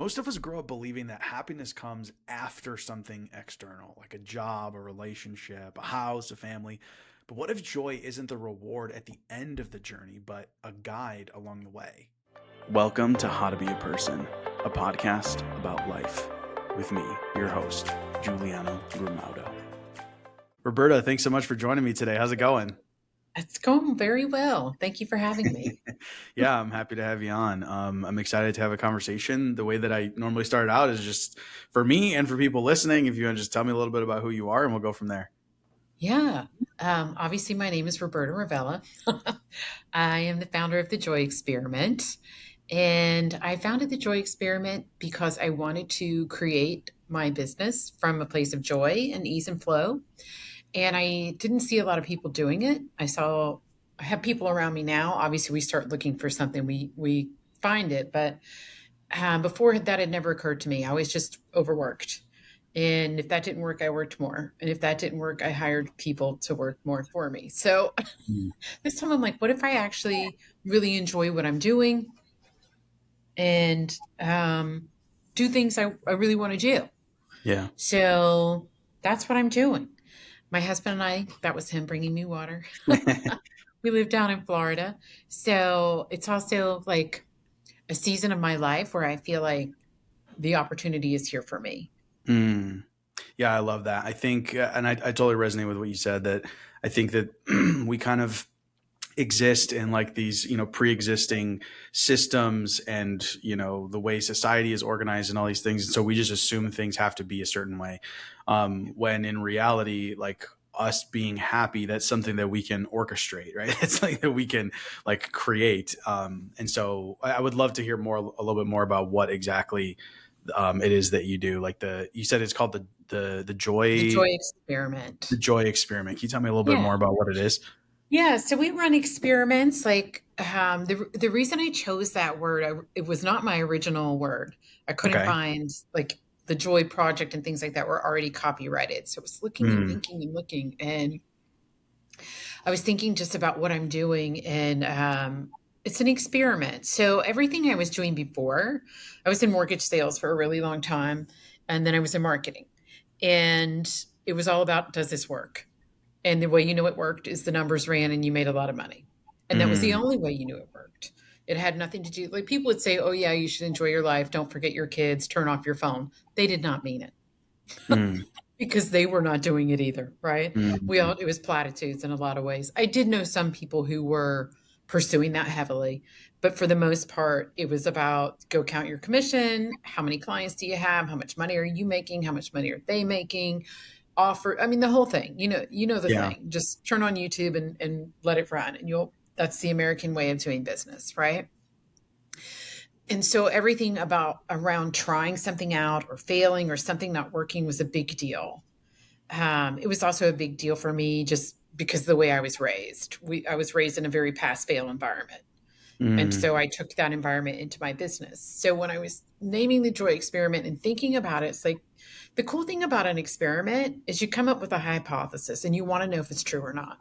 Most of us grow up believing that happiness comes after something external, like a job, a relationship, a house, a family. But what if joy isn't the reward at the end of the journey, but a guide along the way? Welcome to How to Be a Person, a podcast about life with me, your host, Giuliano. Roberta, thanks so much for joining me today. How's it going? It's going very well. Thank you for having me. Yeah, I'm happy to have you on. I'm excited to have a conversation. The way that I normally start out is just for me and for people listening. If you want to just tell me a little bit about who you are, and we'll go from there. Yeah. Obviously, my name is Roberta Ravella. I am the founder of the Joy Experiment. And I founded the Joy Experiment because I wanted to create my business from a place of joy and ease and flow. And I didn't see a lot of people doing it. I have people around me now. Obviously, we start looking for something, we find it. But before that had never occurred to me. I was just overworked. And if that didn't work, I worked more. And if that didn't work, I hired people to work more for me. So Mm. this time I'm like, what if I actually really enjoy what I'm doing and do things I really want to do? Yeah. So that's what I'm doing. My husband and I, that was him bringing me water. We live down in Florida. So it's also like a season of my life where I feel like the opportunity is here for me. Mm. Yeah, I love that. I think, and I totally resonate with what you said, that I think that we kind of exist in like these, pre-existing systems and, the way society is organized and all these things. And so we just assume things have to be a certain way. When in reality, like us being happy, that's something that we can orchestrate, right? It's something that we can like create. And so I would love to hear a little bit more about what exactly it is that you do. Like you said it's called the The joy, Joy the Experiment. joy experiment. Can you tell me a little bit Yeah. more about what it is? Yeah, so we run experiments. Like the reason I chose that word, it was not my original word. I couldn't Okay. find like the Joy Project and things like that were already copyrighted. So I was looking and Mm. thinking and looking, and I was thinking just about what I'm doing, and it's an experiment. So everything I was doing before, I was in mortgage sales for a really long time, and then I was in marketing, and it was all about does this work? And the way you know it worked is the numbers ran and you made a lot of money. And that was the Mm. only way you knew it worked. It had nothing to do, like people would say, oh, yeah, you should enjoy your life. Don't forget your kids, turn off your phone. They did not mean it Mm. because they were not doing it either. Right. Mm. It was platitudes in a lot of ways. I did know some people who were pursuing that heavily, but for the most part, it was about go count your commission. How many clients do you have? How much money are you making? How much money are they making? Offer, I mean, the whole thing, the Yeah. thing, just turn on YouTube and let it run and that's the American way of doing business, right? And so everything about around trying something out or failing or something not working was a big deal. It was also a big deal for me just because of the way I was raised. I was raised in a very pass fail environment. And Mm. so I took that environment into my business. So when I was naming the Joy Experiment and thinking about it, it's like the cool thing about an experiment is you come up with a hypothesis and you want to know if it's true or not.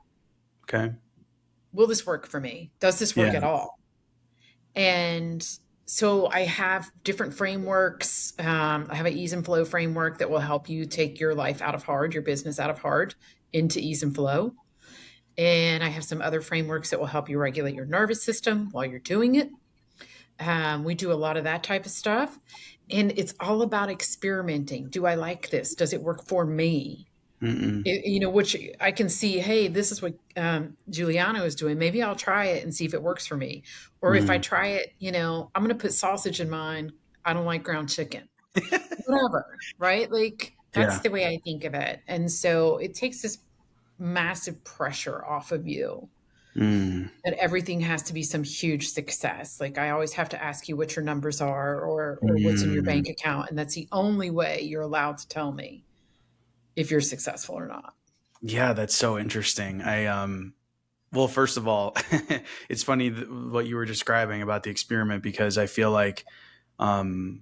Okay. Will this work for me? Does this work Yeah. at all? And so I have different frameworks. I have an ease and flow framework that will help you take your life out of hard, your business out of hard into ease and flow. And I have some other frameworks that will help you regulate your nervous system while you're doing it. We do a lot of that type of stuff. And it's all about experimenting. Do I like this? Does it work for me? Mm-mm. Which I can see, hey, this is what Giuliano is doing. Maybe I'll try it and see if it works for me. Or if I Mm. try it, I'm going to put sausage in mine. I don't like ground chicken. Whatever, right? Like that's Yeah. the way I think of it. And so it takes this massive pressure off of you Mm. that everything has to be some huge success. Like I always have to ask you what your numbers are or what's in your Mm. bank account. And that's the only way you're allowed to tell me if you're successful or not. Yeah, that's so interesting. Well, first of all, it's funny what you were describing about the experiment because I feel like um,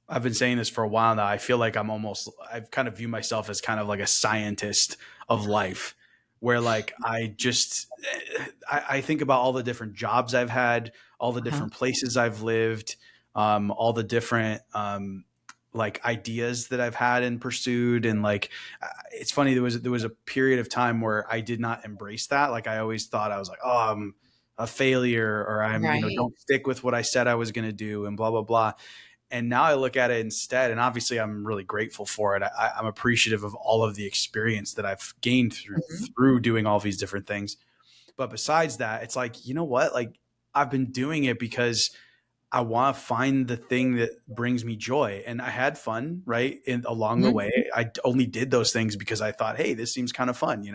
I've been saying this for a while now. I feel like I've kind of view myself as kind of like a scientist of life, where like I think about all the different jobs I've had, all the Uh-huh. different places I've lived, all the different like ideas that I've had and pursued. And like, it's funny, there was a period of time where I did not embrace that. Like I always thought I was like, oh, I'm a failure, or I'm, Right. don't stick with what I said I was going to do, and blah blah blah. And now I look at it instead, and obviously I'm really grateful for it. I'm appreciative of all of the experience that I've gained Mhm. through doing all these different things. But besides that, it's like, you know what? Like I've been doing it because I want to find the thing that brings me joy. And I had fun, right? And along the Mhm. way, I only did those things because I thought, hey, this seems kind of fun,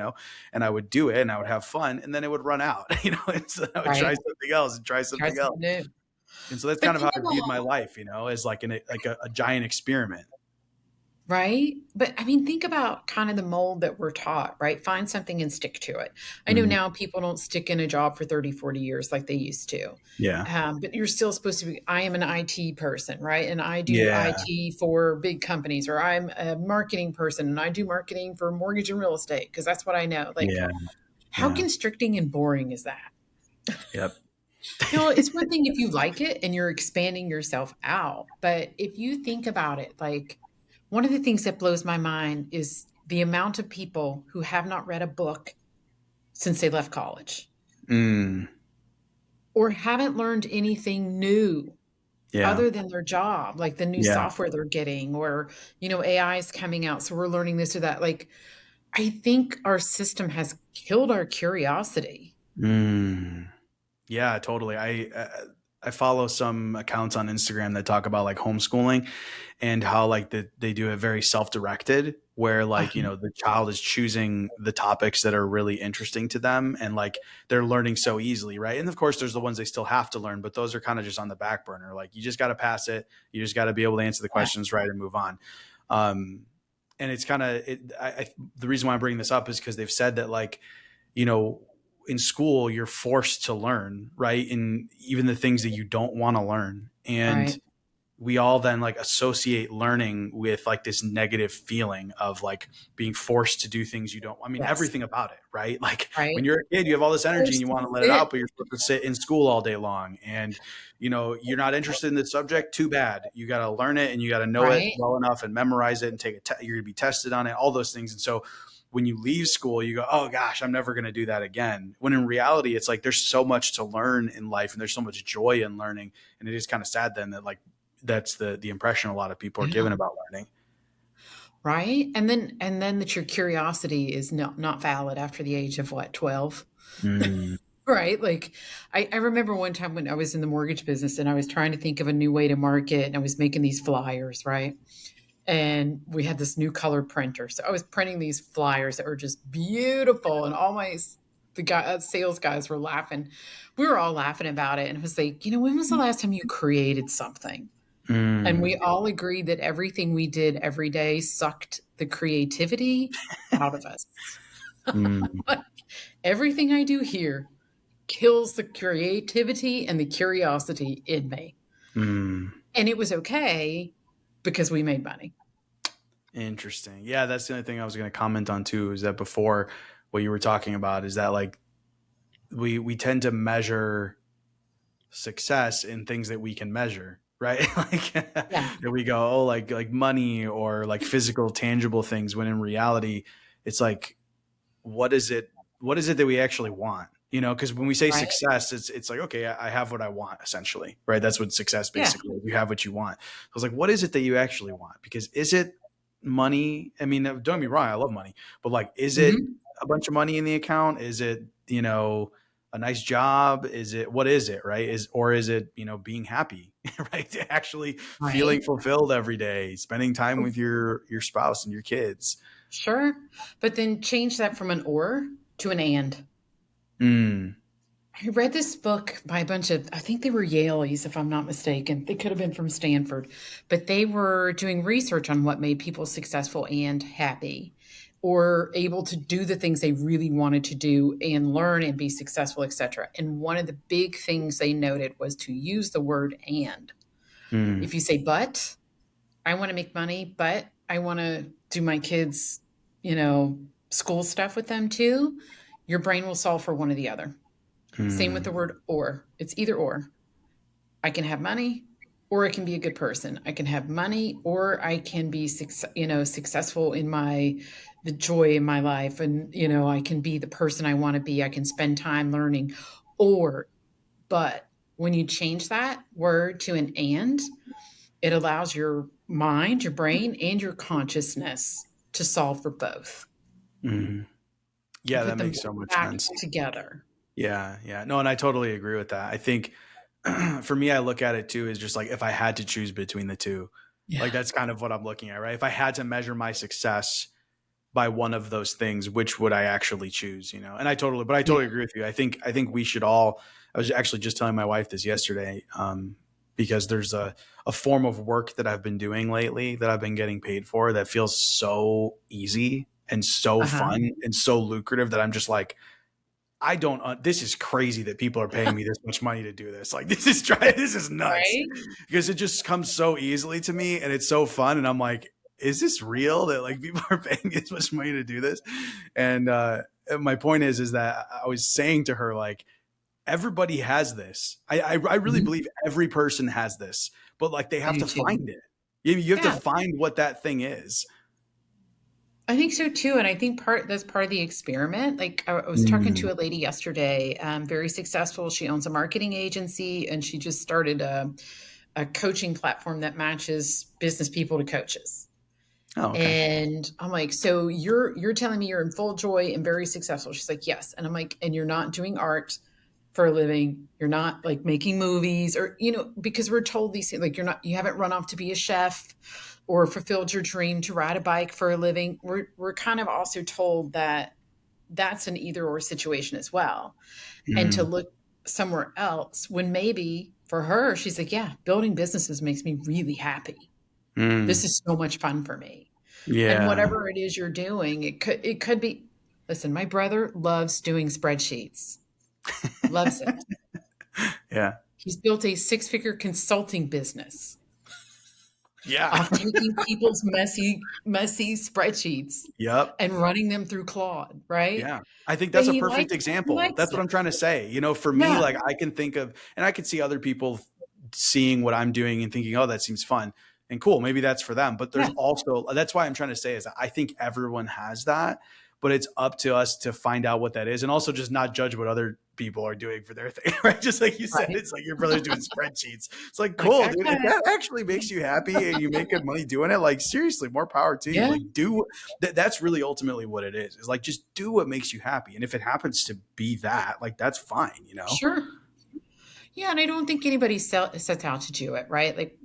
and I would do it and I would have fun, and then it would run out, and so I would try Right. something else and try Try something else. something new. And so that's But kind of how think I viewed my about life, as like a giant experiment. right? But I mean, think about kind of the mold that we're taught, right? Find something and stick to it. I know Mm, now people don't stick in a job for 30, 40 years like they used to. yeah. But you're still supposed to be, I am an IT person, right? And I do Yeah. IT for big companies, or I'm a marketing person and I do marketing for mortgage and real estate because that's what I know. Like, Yeah. how Yeah. constricting and boring is that? Yep. It's one thing if you like it and you're expanding yourself out. But if you think about it, like one of the things that blows my mind is the amount of people who have not read a book since they left college Mm, or haven't learned anything new yeah. other than their job, like the new Yeah. software they're getting, or, AI is coming out. So we're learning this or that. Like, I think our system has killed our curiosity. Mm. Yeah, totally. I follow some accounts on Instagram that talk about like homeschooling, and how like they do it very self-directed, where like, Uh-huh. the child is choosing the topics that are really interesting to them, and like they're learning so easily, right? And of course there's the ones they still have to learn, but those are kind of just on the back burner. Like you just got to pass it. You just got to be able to answer the Yeah, questions right and move on. Um, and it's kind of the reason why I'm bringing this up is because they've said that like, you know, in school you're forced to learn, right? And even the things that you don't want to learn. And right. we all then like associate learning with like this negative feeling of like being forced to do things you don't, I mean, Yes. everything about it, right? Like when Right. you're a kid, you have all this energy and Forced you to want to let it sit. out, but you're supposed to sit in school all day long. And, you're not interested in the subject, too bad. You got to learn it and you got to know it Right. well enough and memorize it and you're going to be tested on it, all those things. And so when you leave school, you go, oh gosh, I'm never going to do that again. When in reality, it's like there's so much to learn in life and there's so much joy in learning. And it is kind of sad then that like that's the impression a lot of people are Yeah. given about learning. Right? And then that your curiosity is not valid after the age of what, 12? Mm, Right? Like I remember one time when I was in the mortgage business and I was trying to think of a new way to market and I was making these flyers, right? And we had this new color printer. So I was printing these flyers that were just beautiful and the guy sales guys were laughing. We were all laughing about it and it was like, when was the last time you created something? And we mm, all agreed that everything we did every day sucked the creativity out of us. mm, Everything I do here kills the creativity and the curiosity in me. mm. And it was okay because we made money. Interesting. Yeah, that's the only thing I was going to comment on too. Is that before what you were talking about is that like we tend to measure success in things that we can measure, right? Like Yeah, that we go, oh, like money or like physical, tangible things. When in reality, it's like what is it that we actually want, because when we say right? success, it's like, okay, I have what I want, essentially, right? That's what success Yeah. basically is. You have what you want. I was like, what is it that you actually want? Because is it money? I mean, don't get me wrong, I love money, but like, is it Mhm. a bunch of money in the account? Is it, a nice job? Is it, what is it, right? Is it, being happy, right? Actually feeling Right. fulfilled every day, spending time with your spouse and your kids. Sure. But then change that from an or to an and. Mm, I read this book by a bunch of, I think they were Yaleys, if I'm not mistaken. They could have been from Stanford, but they were doing research on what made people successful and happy or able to do the things they really wanted to do and learn and be successful, etc. And one of the big things they noted was to use the word and. mm, If you say, but I want to make money, but I want to do my kids, school stuff with them too, your brain will solve for one or the other. Same with mm. the word or. It's either or. I can have money. or I can be a good person. I can have money, or I can be successful in my the joy in my life, and I can be the person I want to be. I can spend time learning. Or but when you change that word to an and, it allows your mind, your brain, and your consciousness to solve for both Mhm. and Yeah, put that them makes so much back sense. together. Yeah, yeah. No, and I totally agree with that. I think for me, I look at it too as just like if I had to choose between the two, like Yeah. that's kind of what I'm looking at, right? If I had to measure my success by one of those things, which would I actually choose, you know? And I Yeah. totally agree with you. I think we should all, I was actually just telling my wife this yesterday, because there's a form of work that I've been doing lately that I've been getting paid for that feels so easy and so Uh-huh. fun and so lucrative that I'm just like, I don't. This is crazy that people are paying me this much money to do this. Like this is nuts Right? because it just comes so easily to me and it's so fun. And I'm like, is this real that like people are paying me this much money to do this? And my point is that I was saying to her like everybody has this. I really Mhm. believe every person has this, but like they I have do to too. find it. You have to Yeah, find what that thing is. I think so too, and I think that's part of the experiment. Like I was talking Mm. to a lady yesterday, very successful. She owns a marketing agency, and she just started a coaching platform that matches business people to coaches. Oh, okay. And I'm like, so you're telling me you're in full joy and very successful? She's like, yes. And I'm like, and you're not doing art for a living. You're not like making movies or because we're told these things like you haven't run off to be a chef or fulfilled your dream to ride a bike for a living. We're kind of also told that that's an either or situation as well. And to Mm. look somewhere else when maybe for her, she's like, yeah, building businesses makes me really happy. This Mm. is so much fun for me. And Yeah. whatever it is you're doing, it could be. Listen, my brother loves doing spreadsheets. Loves it. Yeah. He's built a six-figure consulting business Yeah. off taking people's messy spreadsheets Yep. and running them through Claude, right? Yeah. I think But that's a he perfect likes he example. likes That's what it. I'm trying to say. You know, for me, Yeah, like I can think of, and I can see other people seeing what I'm doing and thinking, oh, that seems fun and cool. Maybe that's for them. But there's yeah, also, that's why I'm trying to say is that I think everyone has that, but it's up to us to find out what that is and also just not judge what other people are doing for their thing, right? Just like you said, right. it's like your brother's doing spreadsheets. It's like, Like, cool, dude. If okay. that actually makes you happy and you make good money doing it, like seriously, more power to you. Yeah, Like do that's really ultimately what it is like just do what makes you happy and if it happens to be that like that's fine, you know. sure. Yeah, and I don't think anybody sets out to do it, right? Like,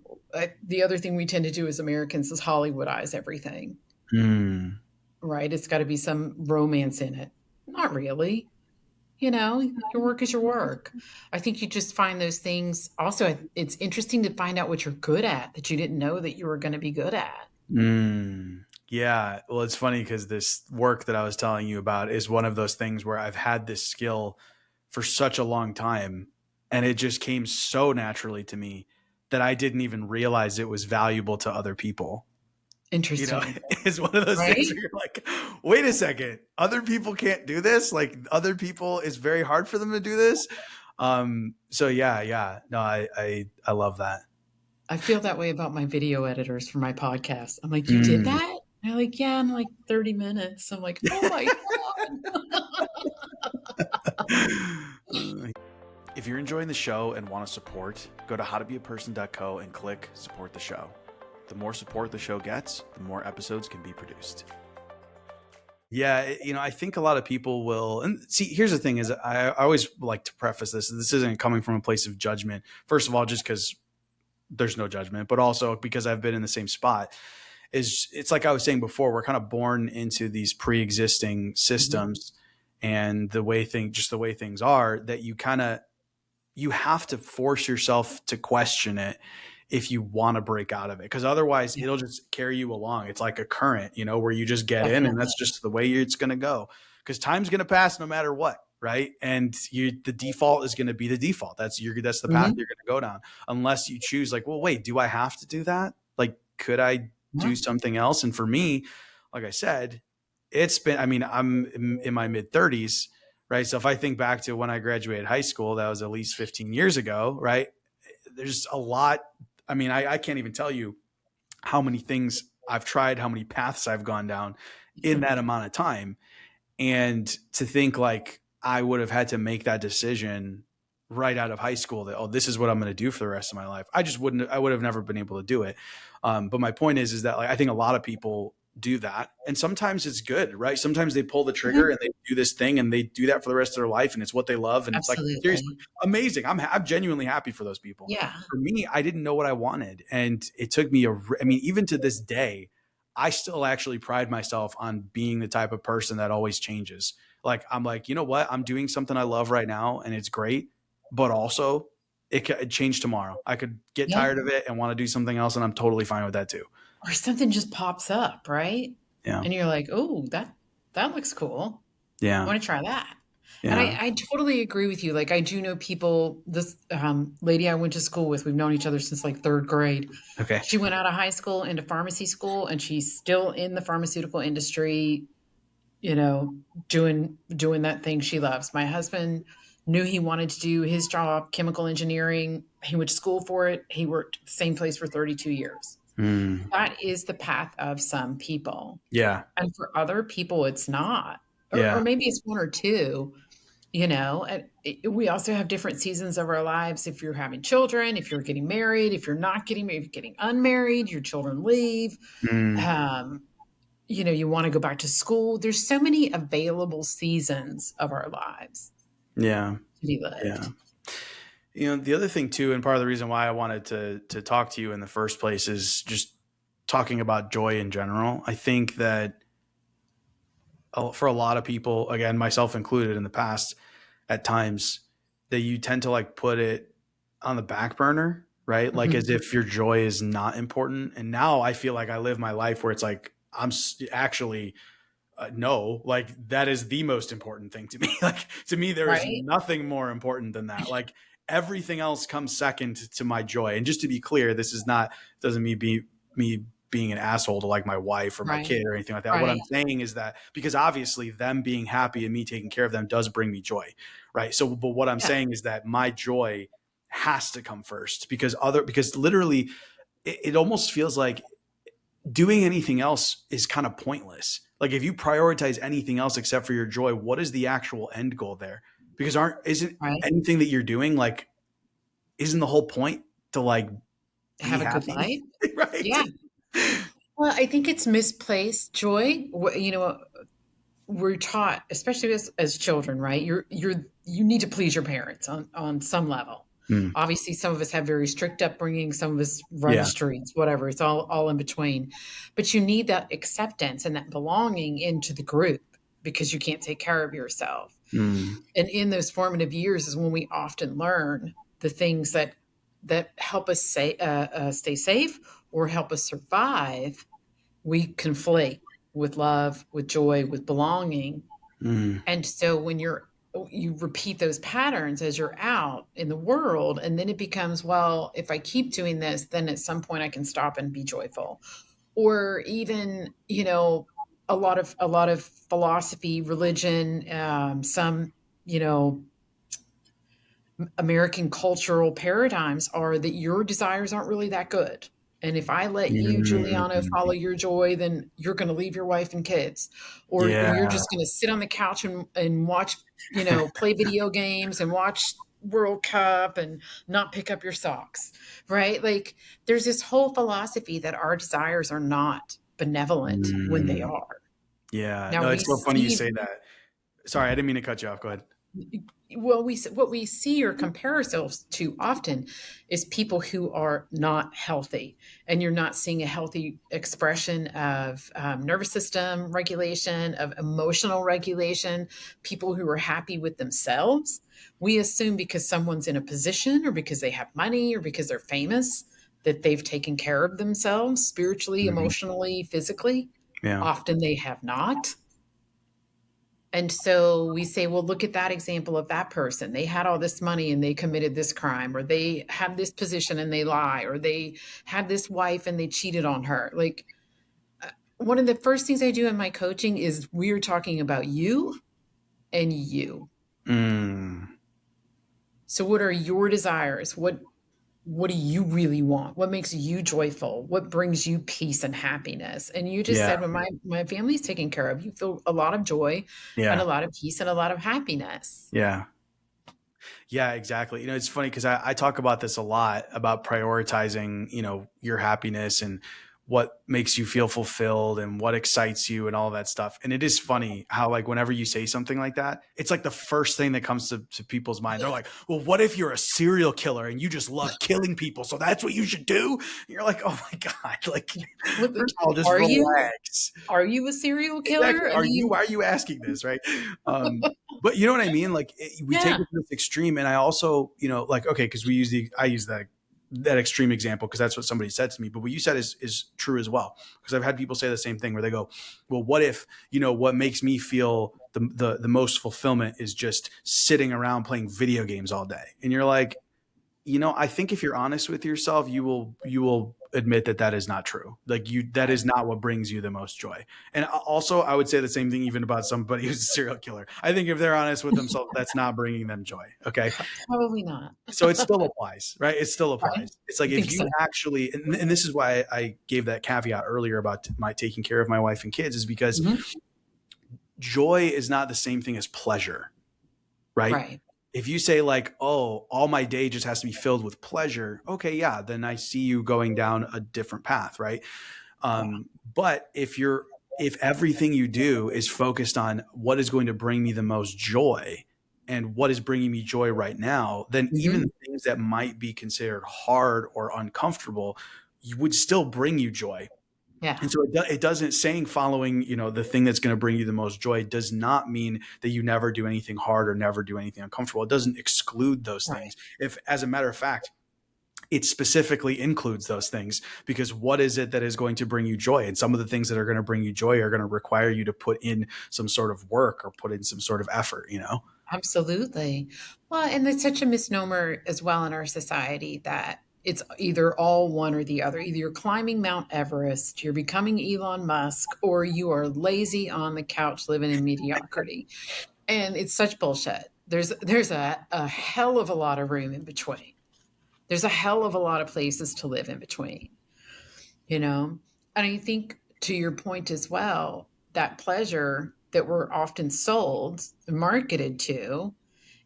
the other thing we tend to do as Americans is Hollywoodize everything, Hmm. right? It's got to be some romance in it. Not really. Your work is your work. I think you just find those things. Also, it's interesting to find out what you're good at that you didn't know that you were going to be good at. Yeah, well it's funny because this work that I was telling you about is one of those things where I've had this skill for such a long time and it just came so naturally to me that I didn't even realize it was valuable to other people. You know, Interesting, it's one of those things right? where you're like, wait a second, other people can't do this. Like other people, it's very hard for them to do this. So yeah, yeah. No, I love that. I feel that way about my video editors for my podcast. I'm like, you did Mm. that? They're like, yeah, in like 30 minutes. I'm like, oh my God. If you're enjoying the show and want to support, go to howtobeaperson.co and click support the show. The more support the show gets, the more episodes can be produced. Yeah, you know, I think a lot of people will. And see, here's the thing: is I always like to preface this. This isn't coming from a place of judgment. First of all, just because there's no judgment, but also because I've been in the same spot. Is it's like I was saying before, we're kind of born into these pre-existing Mhm. systems, and the way things are, that you have to force yourself to question it if you want to break out of it because otherwise Yeah, it'll just carry you along. It's like a current, you know, where you just get in and definitely. that's just the way it's going to go because time's going to pass no matter what, right? And the default is going to be the default. That's the path Mhm. you're going to go down unless you choose like, well, wait, do I have to do that? Like could I Yeah. do something else? And for me, like I said, it's been, I mean, I'm in my mid 30s, right? So if I think back to when I graduated high school, that was at least 15 years ago, right? There's a lot. I mean, I can't even tell you how many things I've tried, how many paths I've gone down in that amount of time. And to think like I would have had to make that decision right out of high school that, oh, this is what I'm going to do for the rest of my life. I just wouldn't, I would have never been able to do it. But my point is that like, I think a lot of people do that. And sometimes it's good, right? Sometimes they pull the trigger Mhm. and they do this thing and they do that for the rest of their life. And it's what they love. And it's like, seriously, Absolutely. amazing. I'm genuinely happy for those people. Yeah. For me, I didn't know what I wanted. And it took me I mean, even to this day, I still actually pride myself on being the type of person that always changes. Like I'm like, you know what? I'm doing something I love right now and it's great, but also it could change tomorrow. I could get Yeah. tired of it and want to do something else and I'm totally fine with that too. Or something just pops up, right? Yeah. And you're like, "Oh, that looks cool. I Yeah. want to try that." And Yeah. I totally agree with you. Like I do know people, this lady I went to school with, we've known each other since like third grade. Okay. She went out of high school into pharmacy school and she's still in the pharmaceutical industry, you know, doing that thing she loves. My husband knew he wanted to do his job, chemical engineering. He went to school for it. He worked the same place for 32 years. Mm. That is the path of some people. Yeah. And for other people, it's not. Or Yeah. maybe it's one or two, you know. And we also have different seasons of our lives. If you're having children, if you're getting married, if you're not getting married, if you're getting unmarried, your children leave. Mm. Um, you know, you want to go back to school. There's so many available seasons of our lives Yeah. to be Yeah. lived. You know, the other thing too, and part of the reason why I wanted to talk to you in the first place is just talking about joy in general. I think that for a lot of people, again, myself included in the past, at times that you tend to like put it on the back burner, right? Like Mhm. as if your joy is not important. And now I feel like I live my life where it's like actually no, like that is the most important thing to me. Like to me, there is Right? nothing more important than that. Like everything else comes second to my joy. And just to be clear, this is not doesn't mean be me being an asshole to like my wife or my Right. kid or anything like that. What Right. I'm saying is that because obviously them being happy and me taking care of them does bring me joy, right? So, but what I'm Yeah. saying is that my joy has to come first because literally it almost feels like doing anything else is kind of pointless. Like if you prioritize anything else except for your joy, what is the actual end goal there? Because aren't isn't Right. anything that you're doing like isn't the whole point to like be Have a good happy, life. right? Yeah. Well, I think it's misplaced joy. You know, we're taught, especially as children, right? You need to please your parents on some level. Mm, Obviously, some of us have very strict upbringing. Some of us run the yeah. streets, whatever. It's all in between. But you need that acceptance and that belonging into the group because you can't take care of yourself. Mm, And in those formative years is when we often learn the things that help us stay safe or help us survive. We conflate with love, with joy, with belonging. mm, And so when you repeat those patterns as you're out in the world, and then it becomes, well, if I keep doing this, then at some point I can stop and be joyful. Or even, you know, a lot of philosophy, religion, some, you know, American cultural paradigms are that your desires aren't really that good. And if I let you, Giuliano, follow mm, your joy, then you're going to leave your wife and kids, or yeah. you're just going to sit on the couch and watch, you know, play video games and watch World Cup and not pick up your socks, right? Like there's this whole philosophy that our desires are not benevolent when they Mm, are. yeah. Now No, we it's so funny you see say that. Sorry, I didn't mean to cut you off. Go ahead. well we what we see or compare ourselves to often is people who are not healthy, and you're not seeing a healthy expression of nervous system regulation, of emotional regulation, people who are happy with themselves. We assume because someone's in a position or because they have money or because they're famous that they've taken care of themselves spiritually, Mhm. emotionally, physically. Yeah. Often they have not. And so we say, well, look at that example of that person. They had all this money and they committed this crime, or they had this position and they lie, or they had this wife and they cheated on her. Like one of the first things I do in my coaching is we're talking about you and you. Mm, So what are your desires? what do you really want? What makes you joyful? What brings you peace and happiness? And you just Yeah. said, when my family's taken care of, you feel a lot of joy and a Yeah. lot of peace and a lot of happiness. Yeah. Yeah, exactly. It's funny because I talk about this a lot about prioritizing, your happiness and what makes you feel fulfilled and what excites you and all that stuff. And it is funny how, like, whenever you say something like that, it's like the first thing that comes to people's mind. They're like, well, what if you're a serial killer and you just love killing people? So that's what you should do. And you're like, oh my God. Like, What first of all, just are you? relax. Are you a serial Exactly. killer? I Are you? mean, Why are you asking this, right? Um, but you know what I mean? Like we take yeah. it to this extreme, and I also, like, okay, because I use that extreme example because that's what somebody said to me. But what you said is true as well. Because I've had people say the same thing where they go, "Well, what if what makes me feel the most fulfillment is just sitting around playing video games all day?" And you're like, I think if you're honest with yourself, you will admit that that is not true. Like that Right. is not what brings you the most joy. And also, I would say the same thing even about somebody who's a serial killer. I think if they're honest with themselves, that's not bringing them joy. Okay, Probably not. so it still applies, right? It still Right? applies. It's like I if think you so. actually, and this is why I gave that caveat earlier about my taking care of my wife and kids, is because Mhm. joy is not the same thing as pleasure, right? Right. If you say like, oh, all my day just has to be filled with pleasure, okay, yeah, then I see you going down a different path, right? Yeah. But if everything you do is focused on what is going to bring me the most joy and what is bringing me joy right now, then even Mhm. things that might be considered hard or uncomfortable, you would still bring you joy. Yeah. And so it doesn't saying following, the thing that's going to bring you the most joy does not mean that you never do anything hard or never do anything uncomfortable. It doesn't exclude those Right. things. If, as a matter of fact, it specifically includes those things because what is it that is going to bring you joy? And some of the things that are going to bring you joy are going to require you to put in some sort of work or put in some sort of effort. Absolutely. Well, and it's such a misnomer as well in our society that it's either all one or the other. Either you're climbing Mount Everest, you're becoming Elon Musk, or you are lazy on the couch living in mediocrity. And it's such bullshit. There's a hell of a lot of room in between. There's a hell of a lot of places to live in between, you know? And I think to your point as well, that pleasure that we're often sold and marketed to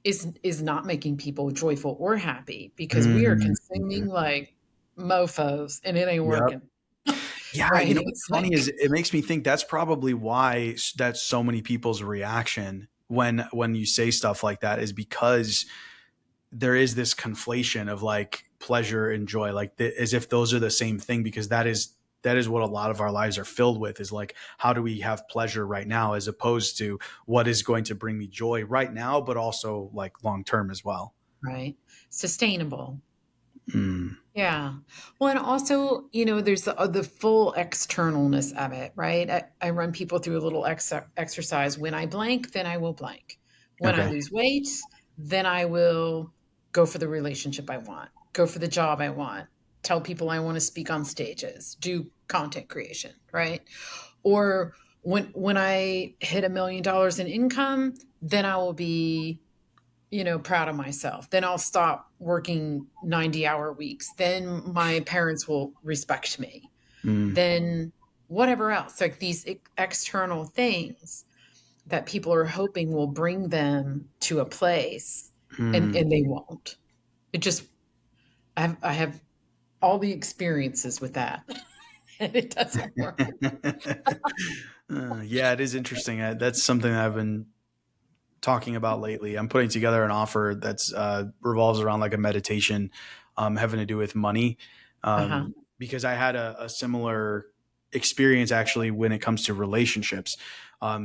is not making people joyful or happy because we are Mm. consuming like mofos and it ain't Yep. working. Yeah, Right? what's It's funny is like, it makes me think that's probably why that's so many people's reaction when you say stuff like that is because there is this conflation of like pleasure and joy, like as if those are the same thing, because that is what a lot of our lives are filled with, is like, how do we have pleasure right now as opposed to what is going to bring me joy right now, but also like long term as well. right. Sustainable. Mm. Yeah. Well, and also, there's the full externalness of it, right? I run people through a little exercise. When I blank, then I will blank. When I Okay. lose weight, then I will go for the relationship I want, go for the job I want, tell people I want to speak on stages, do content creation, right? Or when I hit $1 million in income, then I will be proud of myself. Then I'll stop working 90-hour weeks. Then my parents will respect me. Mm. Then whatever else, like these external things that people are hoping will bring them to a place, and Mm. and they won't. It just I have all the experiences with that, and it doesn't work. Yeah, it is interesting. That's something that I've been talking about lately. I'm putting together an offer that's revolves around like a meditation, having to do with money, Uh-huh. because I had a similar experience actually when it comes to relationships.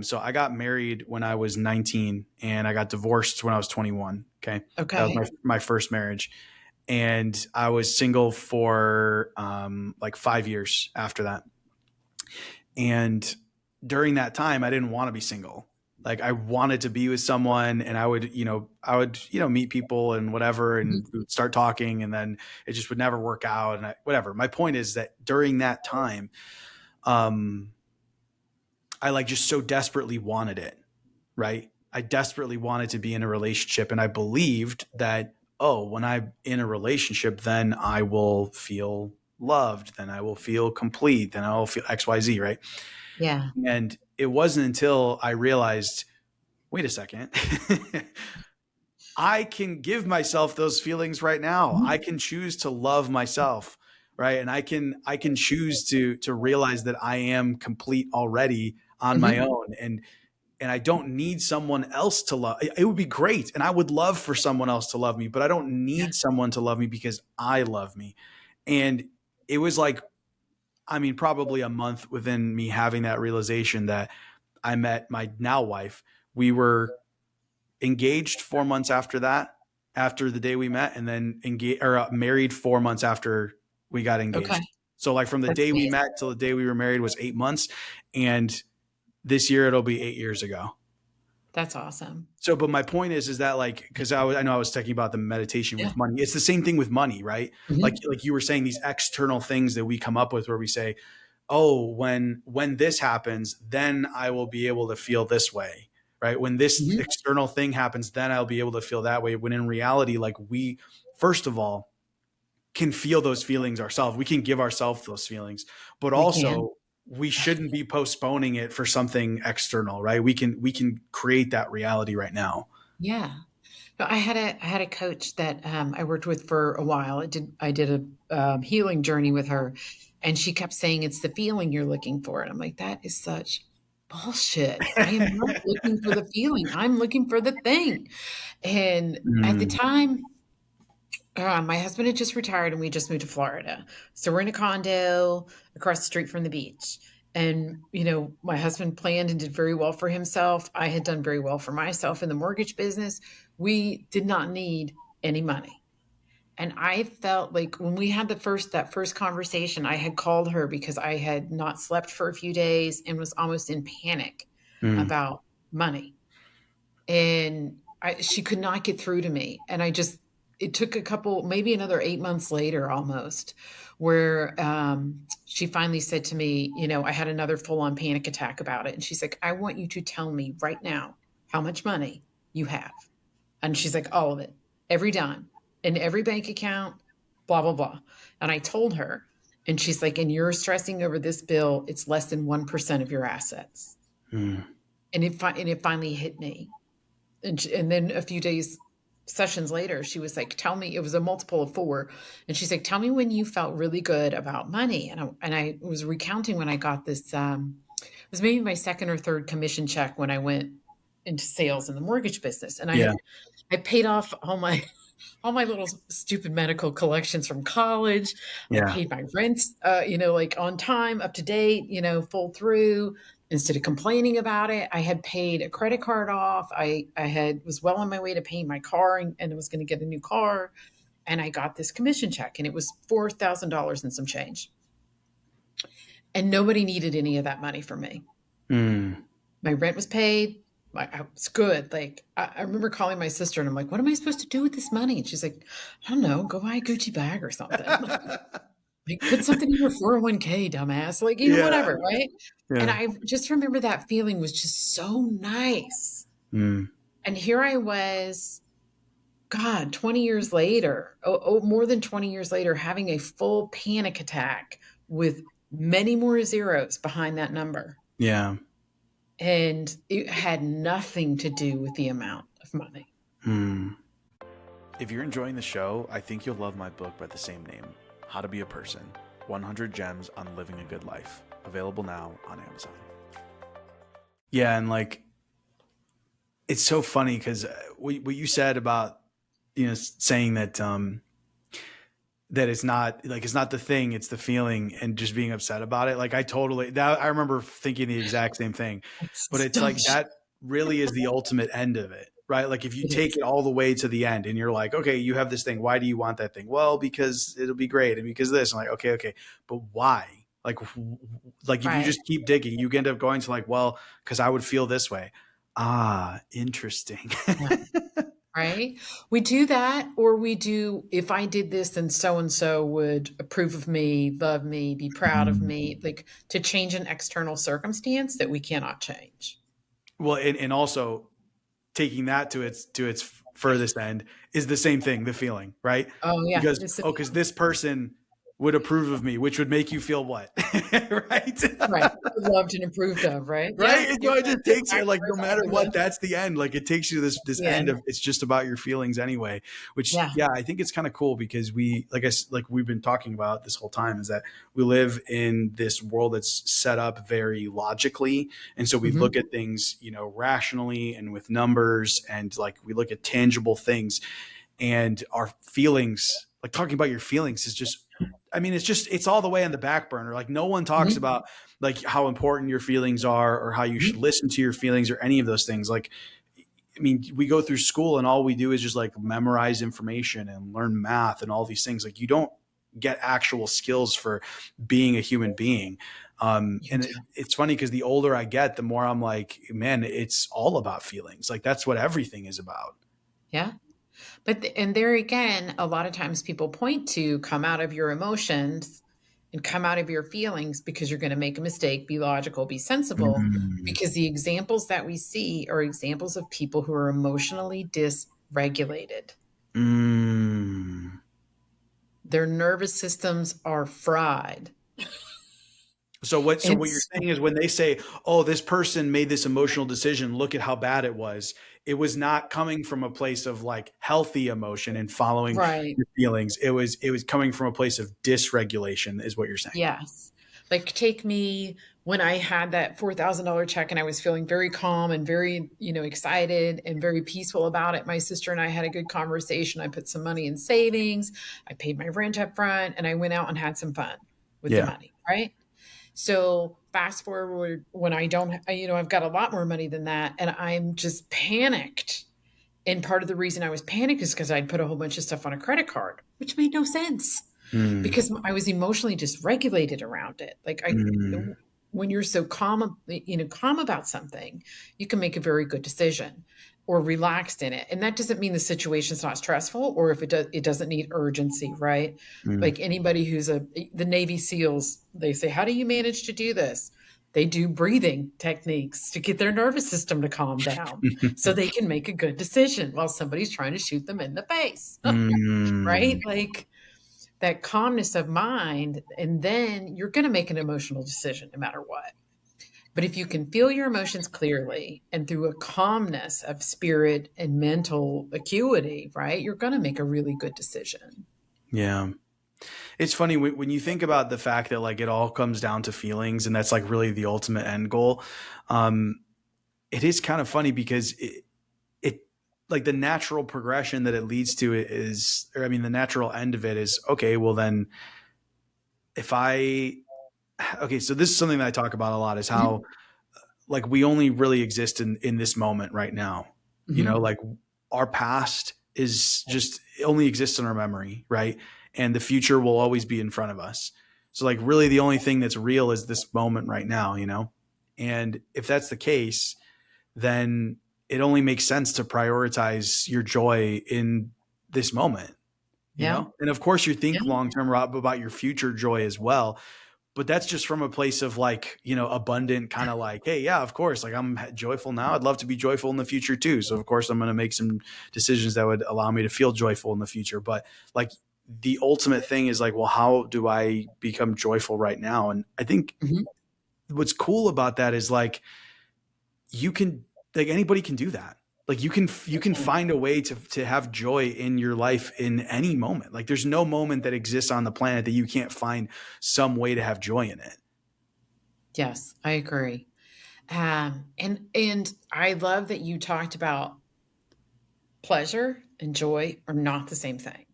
So I got married when I was 19, and I got divorced when I was 21. Okay, that was Okay. my first marriage, and I was single for like 5 years after that. And during that time, I didn't want to be single. Like I wanted to be with someone, and I would meet people and whatever, Mhm. and we would start talking, and then it just would never work out. And whatever. My point is that during that time, um, I like just so desperately wanted it, right? I desperately wanted to be in a relationship, and I believed that oh, when I'm in a relationship, then I will feel loved, then I will feel complete, then I will feel XYZ, right? Yeah. And it wasn't until I realized, wait a second, I can give myself those feelings right now. I Mhm. can choose to love myself, right? And I can choose to realize that I am complete already on my Mhm. own. And I don't need someone else to love. It would be great, and I would love for someone else to love me, but I don't Yeah. need someone to love me because I love me. And it was like, I mean, probably a month within me having that realization that I met my now wife. We were engaged 4 months after that, after the day we met, and then engaged or married 4 months after we got Okay. engaged. So like from the That's day we amazing. met till the day we were married was 8 months, and this year it'll be 8 years ago. That's awesome. So, but my point is that like, because I know I was talking about the meditation Yeah. with money. It's the same thing with money, right? Mhm. Like you were saying, these external things that we come up with, where we say, "Oh, when this happens, then I will be able to feel this way." Right? When this Mhm. external thing happens, then I'll be able to feel that way. When in reality, like we, first of all, can feel those feelings ourselves. We can give ourselves those feelings, but We can. also we shouldn't be postponing it for something external, right? We can create that reality right now. Yeah. No, I had a coach that I worked with for a while. I did a healing journey with her, and she kept saying it's the feeling you're looking for, and I'm like, that is such bullshit. I am not looking for the feeling. I'm looking for the thing. And at the Mm, time, my husband had just retired and we just moved to Florida. So we're in a condo across the street from the beach. And, my husband planned and did very well for himself. I had done very well for myself in the mortgage business. We did not need any money. And I felt like when we had that first conversation, I had called her because I had not slept for a few days and was almost in panic mm, about money, and she could not get through to me. And it took maybe another 8 months later almost, where she finally said to me, I had another full on panic attack about it. And she's like, I want you to tell me right now how much money you have. And she's like, all of it, every dime, in every bank account, blah, blah, blah. And I told her, and she's like, and you're stressing over this bill, it's less than 1% of your assets. mm, And it finally hit me. And then a few days sessions later, she was like, tell me, it was a multiple of four. And she's like, tell me when you felt really good about money. And I was recounting when I got this, it was maybe my second or third commission check when I went into sales in the mortgage business. And yeah, I paid off all my little stupid medical collections from college. I yeah. paid my rents, like on time, up to date, full through. Instead of complaining about it, I had paid a credit card off. I was well on my way to paying my car, and was going to get a new car. And I got this commission check, and it was $4,000 and some change. And nobody needed any of that money from me. Mm. My rent was paid. I was good. Like I remember calling my sister and I'm like, what am I supposed to do with this money? And she's like, I don't know, go buy a Gucci bag or something. Like put something in your 401k, dumbass. Like, Yeah, whatever, right? And yeah. I just remember that feeling was just so nice. Mm, And here I was, God, 20 years later, more than 20 years later, having a full panic attack with many more zeros behind that number. yeah. And it had nothing to do with the amount of money. Mm. If you're enjoying the show, I think you'll love my book by the same name, How to Be a Person: 100 Gems on Living a Good Life. Available now on Amazon. Yeah, and like it's so funny because what you said about saying that it's not the thing, it's the feeling, and just being upset about it. Like I remember thinking the exact same thing, but It's it's dumb like shit. that really is the ultimate end of it, right? Like if you It take is. it all the way to the end and you're like, okay, you have this thing. Why do you want that thing? Well, because it'll be great. And because of this. I'm like, okay, but why? Like if you Right. just keep digging, you end up going to like, well, because I would feel this way. Ah, interesting. Yeah. Right. We do that, or we do, if I did this, then so and so would approve of me, love me, be proud of Mm. me, like to change an external circumstance that we cannot change. Well, and also taking that to its furthest end is the same thing, the feeling, right? Oh, yeah, Because, it's the oh, because this person would approve of me, which would make you feel what? Right? right, loved and approved of, right? Yeah, Right? And you're so it right, just that's takes you like no matter exactly what, that's the end. Like it takes you to this the end end. of it's just about your feelings anyway. Which Yeah, yeah, I think it's kind of cool because we like we've been talking about this whole time is that we live in this world that's set up very logically. And so we mhm, look at things, rationally and with numbers and like we look at tangible things and our feelings, like talking about your feelings is just I mean, it's all the way on the back burner. Like no one talks mhm, about like how important your feelings are or how you should mhm. listen to your feelings or any of those things. Like, I mean, we go through school and all we do is just like memorize information and learn math and all these things. Like you don't get actual skills for being a human being. You And do. it's funny because the older I get, the more I'm like, man, it's all about feelings. Like that's what everything is about. Yeah. But and there again, a lot of times people point to come out of your emotions and come out of your feelings because you're going to make a mistake, be logical, be sensible. Mm. Because the examples that we see are examples of people who are emotionally dysregulated. Mm. Their nervous systems are fried. So what you're It's saying is when they say, "Oh, this person made this emotional decision, look at how bad it was." It was not coming from a place of like healthy emotion and following right. your feelings. It was coming from a place of dysregulation is what you're saying. Yes. Like take me when I had that $4,000 check and I was feeling very calm and very, excited and very peaceful about it. My sister and I had a good conversation. I put some money in savings. I paid my rent up front and I went out and had some fun with the Yeah. money, right? So fast forward when I don't, I've got a lot more money than that and I'm just panicked. And part of the reason I was panicked is because I'd put a whole bunch of stuff on a credit card, which made no sense Mm. because I was emotionally dysregulated around it. Like Mm. when you're so calm, calm about something, you can make a very good decision or relaxed in it. And that doesn't mean the situation's not stressful or if it doesn't need urgency, right? Mm. Like anybody who's the Navy SEALs, they say, how do you manage to do this? They do breathing techniques to get their nervous system to calm down so they can make a good decision while somebody's trying to shoot them in the face, right? Mm. Like, that calmness of mind, and then you're going to make an emotional decision no matter what. But if you can feel your emotions clearly and through a calmness of spirit and mental acuity, right, you're going to make a really good decision. Yeah. It's funny when you think about the fact that like it all comes down to feelings and that's like really the ultimate end goal. Um, it is kind of funny because it like the natural progression that it leads to is, or I mean, the natural end of it is okay. Well, then if I, okay, so this is something that I talk about a lot is Mm-hmm. how like we only really exist in this moment right now. Mm-hmm. Like our past is just it only exists in our memory, right? And the future will always be in front of us. So like really the only thing that's real is this moment right now. And if that's the case, then it only makes sense to prioritize your joy in this moment. Yeah. And of course you think Yeah. long term about your future joy as well, but that's just from a place of like abundant kind of like, hey, yeah, of course, like I'm joyful now, I'd love to be joyful in the future too, so of course I'm going to make some decisions that would allow me to feel joyful in the future. But like the ultimate thing is like, well, how do I become joyful right now? And I think Mm-hmm. what's cool about that is like you can, like anybody can do that. Like you can find a way to have joy in your life in any moment. Like there's no moment that exists on the planet that you can't find some way to have joy in it. Yes, I agree. And I love that you talked about pleasure and joy are not the same thing.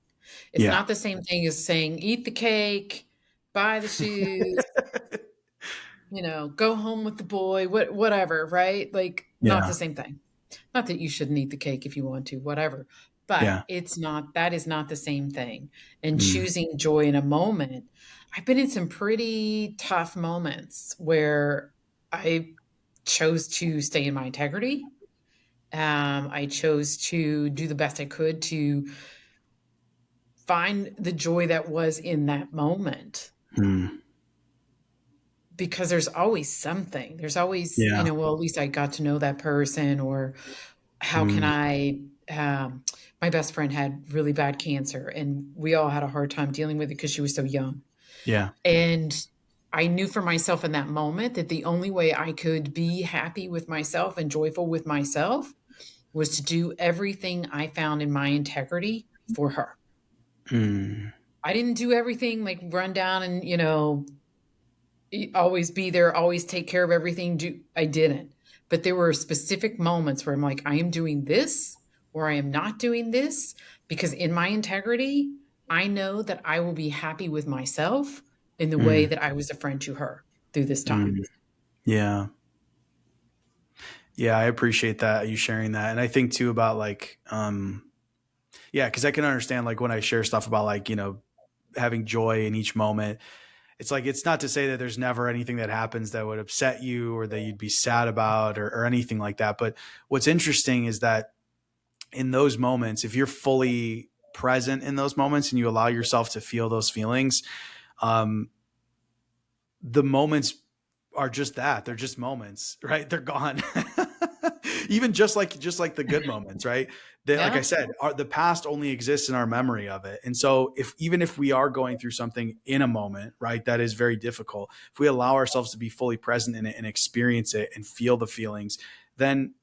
It's Yeah. not the same thing as saying eat the cake, buy the shoes, go home with the boy, whatever, right? Like, not Yeah. the same thing. Not that you shouldn't eat the cake if you want to, whatever. But Yeah. that is not the same thing. And Mm. choosing joy in a moment, I've been in some pretty tough moments where I chose to stay in my integrity. I chose to do the best I could to find the joy that was in that moment Mm. because there's always something. There's always, Yeah. well, at least I got to know that person, or how can Mm. I um, my best friend had really bad cancer, and we all had a hard time dealing with it because she was so young. Yeah. And I knew for myself in that moment that the only way I could be happy with myself and joyful with myself was to do everything I found in my integrity for her. Mm, I didn't do everything like run down and, always be there, always take care of everything. I didn't. But there were specific moments where I'm like, I am doing this or I am not doing this because in my integrity, I know that I will be happy with myself in the way mm, that I was a friend to her through this time. mm. Yeah. Yeah. I appreciate that, you sharing that. And I think too about like, yeah, because I can understand like when I share stuff about like, having joy in each moment. It's like, it's not to say that there's never anything that happens that would upset you or that you'd be sad about or anything like that. But what's interesting is that in those moments, if you're fully present in those moments and you allow yourself to feel those feelings, um, the moments are just that. They're just moments, right? They're gone. Even just like the good moments, right? They, like I Yeah. said, the past only exists in our memory of it. And so if even if we are going through something in a moment, right, that is very difficult, if we allow ourselves to be fully present in it and experience it and feel the feelings, then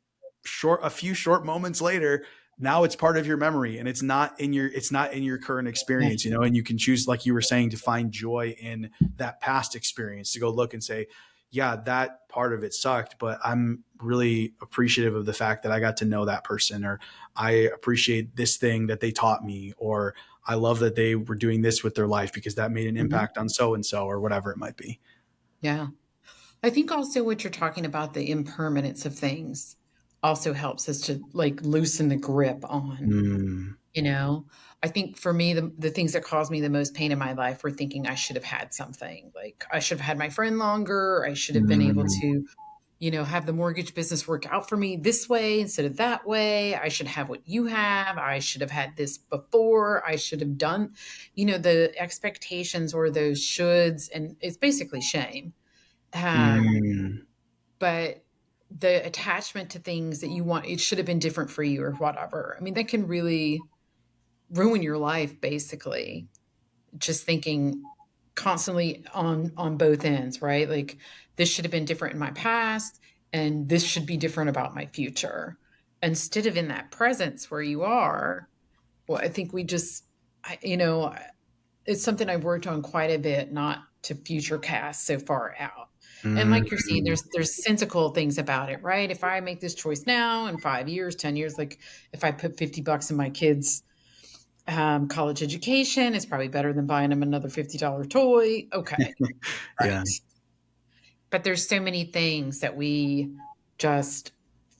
a few short moments later, now it's part of your memory and it's not in your current Yeah. experience, and you can choose, like you were saying, to find joy in that past experience, to go look and say, yeah, that part of it sucked, but I'm really appreciative of the fact that I got to know that person, or I appreciate this thing that they taught me, or I love that they were doing this with their life because that made an Mhm. impact on so and so, or whatever it might be. Yeah. I think also what you're talking about, the impermanence of things, also helps us to like loosen the grip on. Mm, You know, I think for me, the things that caused me the most pain in my life were thinking I should have had something. Like I should have had my friend longer. I should have been able mm, to, have the mortgage business work out for me this way instead of that way. I should have what you have. I should have had this before. I should have done, the expectations or those shoulds, and it's basically shame. Um, mm. but the attachment to things that you want, it should have been different for you or whatever. I mean, that can really ruin your life basically, just thinking constantly on both ends, right? Like this should have been different in my past and this should be different about my future, instead of in that presence where you are. Well, I think we just it's something I've worked on quite a bit, not to future cast so far out. And like you're saying, Mm. there's sensical things about it, right? If I make this choice now in 5 years, 10 years, like if I put $50 in my kids college education, it's probably better than buying them another $50 toy. Okay, Yeah. right. But there's so many things that we just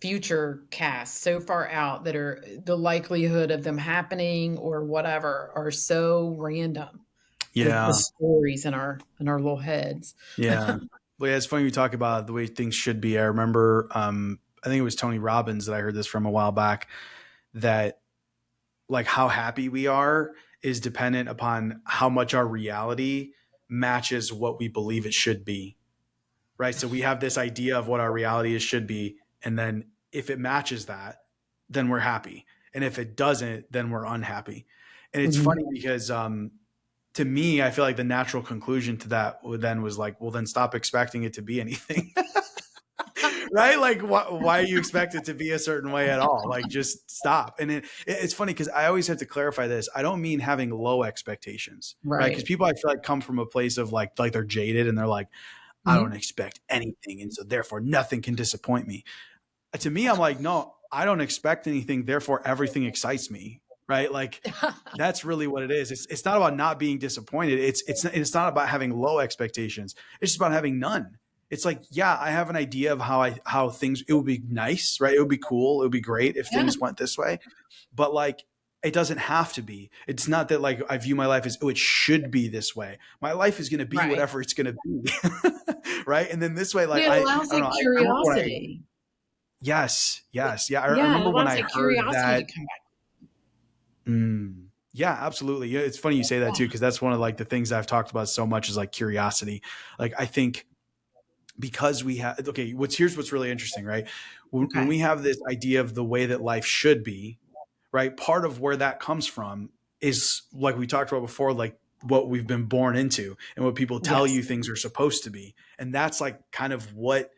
future cast so far out that are the likelihood of them happening or whatever are so random. The Yeah. stories in our little heads. Yeah. Well, yeah, it's funny you talk about the way things should be. I remember, I think it was Tony Robbins that I heard this from a while back, that like how happy we are is dependent upon how much our reality matches what we believe it should be. Right. So we have this idea of what our reality is should be. And then if it matches that, then we're happy. And if it doesn't, then we're unhappy. And it's Mhm. funny because to me, I feel like the natural conclusion to that then was like, well, then stop expecting it to be anything. Right? Like, why you expect it to be a certain way at all? Like, just stop. And it's funny because I always have to clarify this. I don't mean having low expectations, right? Because Right. people, I feel like, come from a place of like they're jaded and they're like, I don't Mhm. expect anything, and so therefore nothing can disappoint me. To me, I'm like, no, I don't expect anything, therefore everything excites me, right? Like that's really what it is. It's not about not being disappointed. It's not about having low expectations. It's just about having none. It's like, yeah, I have an idea of how things, it would be nice, right? It would be cool. It would be great if Yeah. things went this way. But like it doesn't have to be. It's not that like I view my life as, oh, it should be this way. My life is going to be Right. whatever it's going to be. Right. And then this way, like Yeah, it I allows don't that know. I remember when I, curiosity. yes, yes. Yeah. I Yeah, it remember when allows I that heard curiosity to that. come back. Yeah, absolutely. Yeah, it's funny you say that too, because that's one of like the things I've talked about so much is like curiosity. Like I think because we have, okay, here's what's really interesting, right? When Okay. we have this idea of the way that life should be, right? Part of where that comes from is, like we talked about before, like what we've been born into and what people tell Yes. you things are supposed to be. And that's like kind of what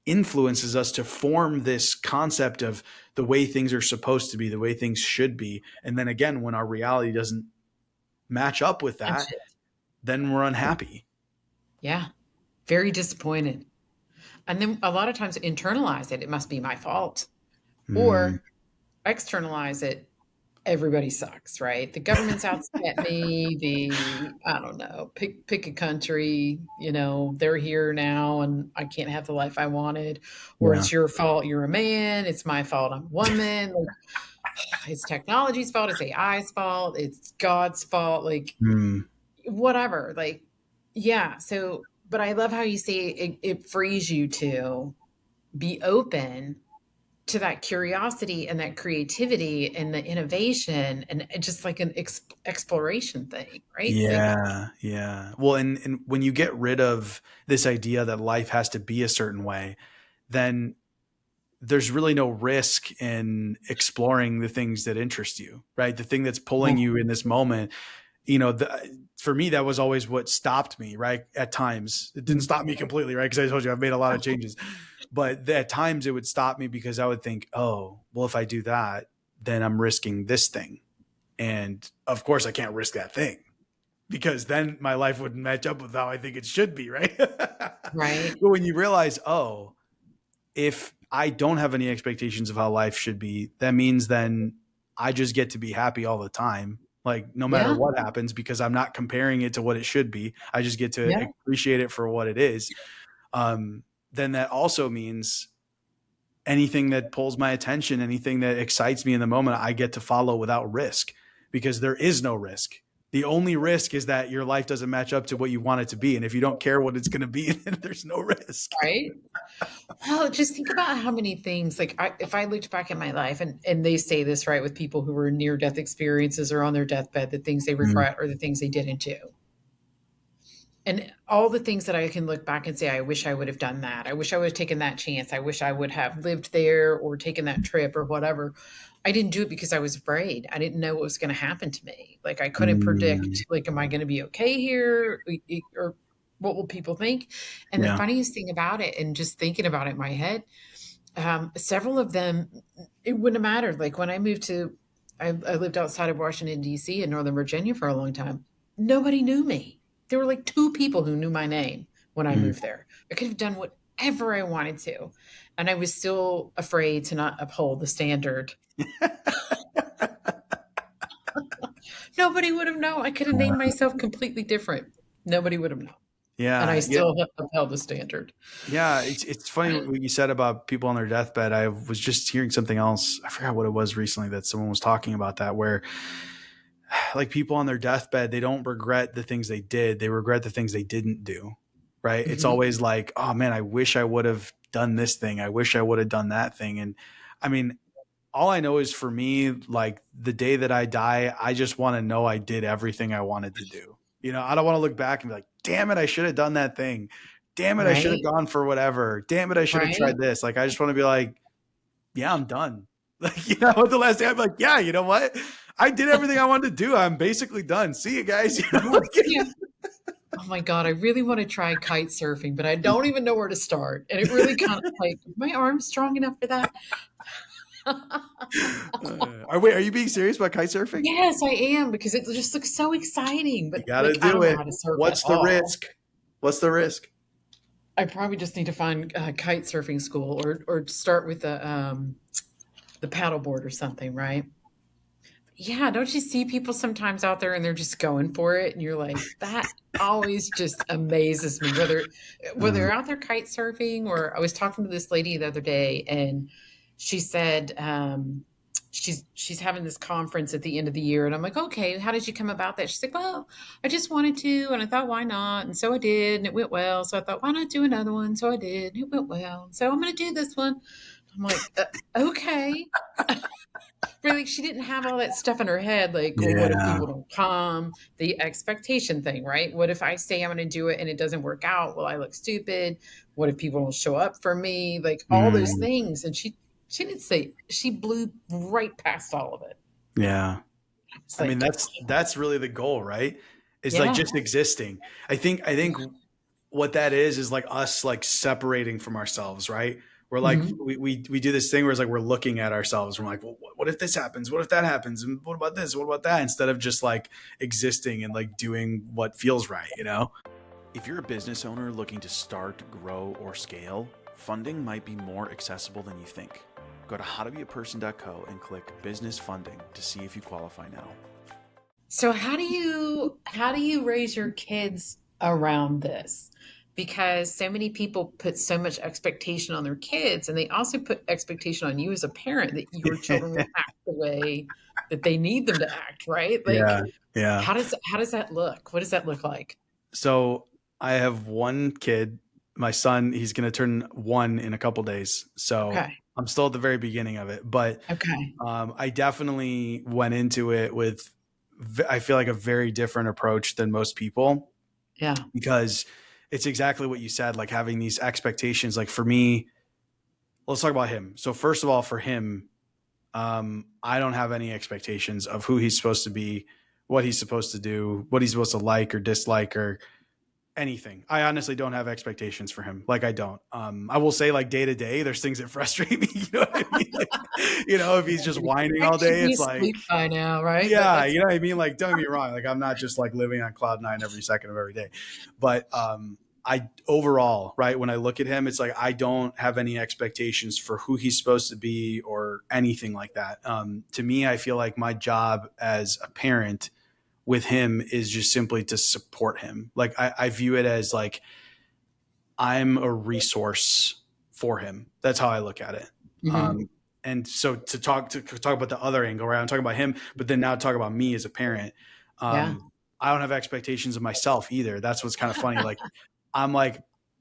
influences us to form this concept of the way things are supposed to be, the way things should be. And then again, when our reality doesn't match up with That's that, it. then we're unhappy. Yeah. Very disappointed. And then a lot of times internalize it. It must be my fault. Mm, Or externalize it. Everybody sucks, right? The government's out to get me. I don't know, pick a country, they're here now and I can't have the life I wanted. Or yeah. it's your fault, you're a man. It's my fault, I'm a woman. Like, it's technology's fault. It's AI's fault. It's God's fault. Like, Mm, whatever. Like, yeah. So, but I love how you say it frees you to be open to that curiosity and that creativity and the innovation and just like an exploration thing, right? Like, yeah. Yeah. Well, and when you get rid of this idea that life has to be a certain way, then there's really no risk in exploring the things that interest you, right? The thing that's pulling you in this moment, for me, that was always what stopped me, right? At times, it didn't stop me completely, right? Because I told you I've made a lot of changes, but at times it would stop me because I would think, oh, well, if I do that, then I'm risking this thing. And of course, I can't risk that thing because then my life wouldn't match up with how I think it should be, right? But right. when you realize, oh, if I don't have any expectations of how life should be, that means then I just get to be happy all the time. Like no matter Yeah. what happens, because I'm not comparing it to what it should be. I just get to Yeah. appreciate it for what it is. Then that also means anything that pulls my attention, anything that excites me in the moment, I get to follow without risk because there is no risk. The only risk is that your life doesn't match up to what you want it to be. And if you don't care what it's going to be, then there's no risk. Right. Well, just think about how many things, like if I looked back at my life and they say this, right, with people who were near death experiences or on their deathbed, the things they Mm, regret or the things they didn't do. And all the things that I can look back and say, I wish I would have done that. I wish I would have taken that chance. I wish I would have lived there or taken that trip or whatever. I didn't do it because I was afraid. I didn't know what was going to happen to me. Like I couldn't mm, predict, like, am I going to be okay here? Or what will people think? And the yeah. funniest thing about it, and just thinking about it in my head, several of them, it wouldn't have mattered. Like when I moved I lived outside of Washington, D.C. in Northern Virginia for a long time. Nobody knew me. There were like two people who knew my name when I Mm. moved there. I could have done whatever I wanted to. And I was still afraid to not uphold the standard. Nobody would have known. I could have named myself completely different. Nobody would have known. And I Yeah, yeah, still upheld the standard. yeah. It's funny what you said about people on their deathbed. I was just hearing something else. I forgot what it was recently that someone was talking about that, where like people on their deathbed, they don't regret the things they did. They regret the things they didn't do. Right? It's Mhm. always like, oh man, I wish I would have done this thing. I wish I would have done that thing. And I mean, all I know is for me, like the day that I die, I just want to know I did everything I wanted to do. I don't want to look back and be like, damn it, I should have done that thing. Damn it, I should have Right? gone for whatever. Damn it, I should have Right? tried this. Like, I just want to be like, yeah, I'm done. Like, the last day I'm like, yeah, you know what? I did everything I wanted to do. I'm basically done. See you guys. Yeah. Yeah. Oh my God, I really want to try kite surfing, but I don't even know where to start. And it really kind of like, my arm's strong enough for that. Wait, are you being serious about kite surfing? Yes, I am because it just looks so exciting. You But got to like, I do don't know it. how to surf at What's the all. risk? What's the risk? I probably just need to find a kite surfing school or start with the paddleboard or something, right? Yeah, don't you see people sometimes out there and they're just going for it and you're like, that always just amazes me. Whether Uh, they're out there kite surfing, or I was talking to this lady the other day and she said she's having this conference at the end of the year and I'm like, okay, how did you come about that? She's like, well, I just wanted to and I thought why not? And so I did and it went well. So I thought, why not do another one? So I did and it went well. So I'm gonna do this one. I'm like, okay. Really, she didn't have all that stuff in her head, like, well, what if yeah. people don't come? The expectation thing, right? What if I say I'm going to do it and it doesn't work out? Will I look stupid? What if people don't show up for me? Like all those Mm. things. And she didn't say, she blew right past all of it. Yeah. It's I mean, like, that's really the goal, right? It's like yeah. just existing. I think what that is like us like separating from ourselves, right? We're like Mhm. we do this thing where it's like we're looking at ourselves. We're like, well, what if this happens? What if that happens? And what about this? What about that? Instead of just like existing and like doing what feels right, you know? If you're a business owner looking to start, grow, or scale, funding might be more accessible than you think. Go to howtobeaperson.co and click business funding to see if you qualify now. So how do you raise your kids around this? Because so many people put so much expectation on their kids, and they also put expectation on you as a parent that your children will act the way that they need them to act, right? Like Yeah. Yeah. how does that look? What does that look like? So I have one kid, my son, he's going to turn 1 in a couple days. So Okay. I'm still at the very beginning of it, but Okay. I definitely went into it with, I feel like a very different approach than most people Yeah. because it's exactly what you said, like having these expectations. Like for me, let's talk about him. So first of all, for him, I don't have any expectations of who he's supposed to be, what he's supposed to do, what he's supposed to like or dislike or anything. I honestly don't have expectations for him. Like I don't. I will say like day to day, there's things that frustrate me. You know what I mean? Like, if he's just whining I all should day, be it's like, asleep by now, right? But yeah, that's you know what I mean? Like, don't get me wrong. Like I'm not just like living on cloud nine every second of every day. But I overall, right, when I look at him, it's like I don't have any expectations for who he's supposed to be or anything like that. To me, I feel like my job as a parent with him is just simply to support him. Like I view it as like I'm a resource for him. That's how I look at it. Mhm. And so to talk about the other angle, right? I'm talking about him, but then now talk about me as a parent. Yeah. I don't have expectations of myself either. That's what's kind of funny. I'm like,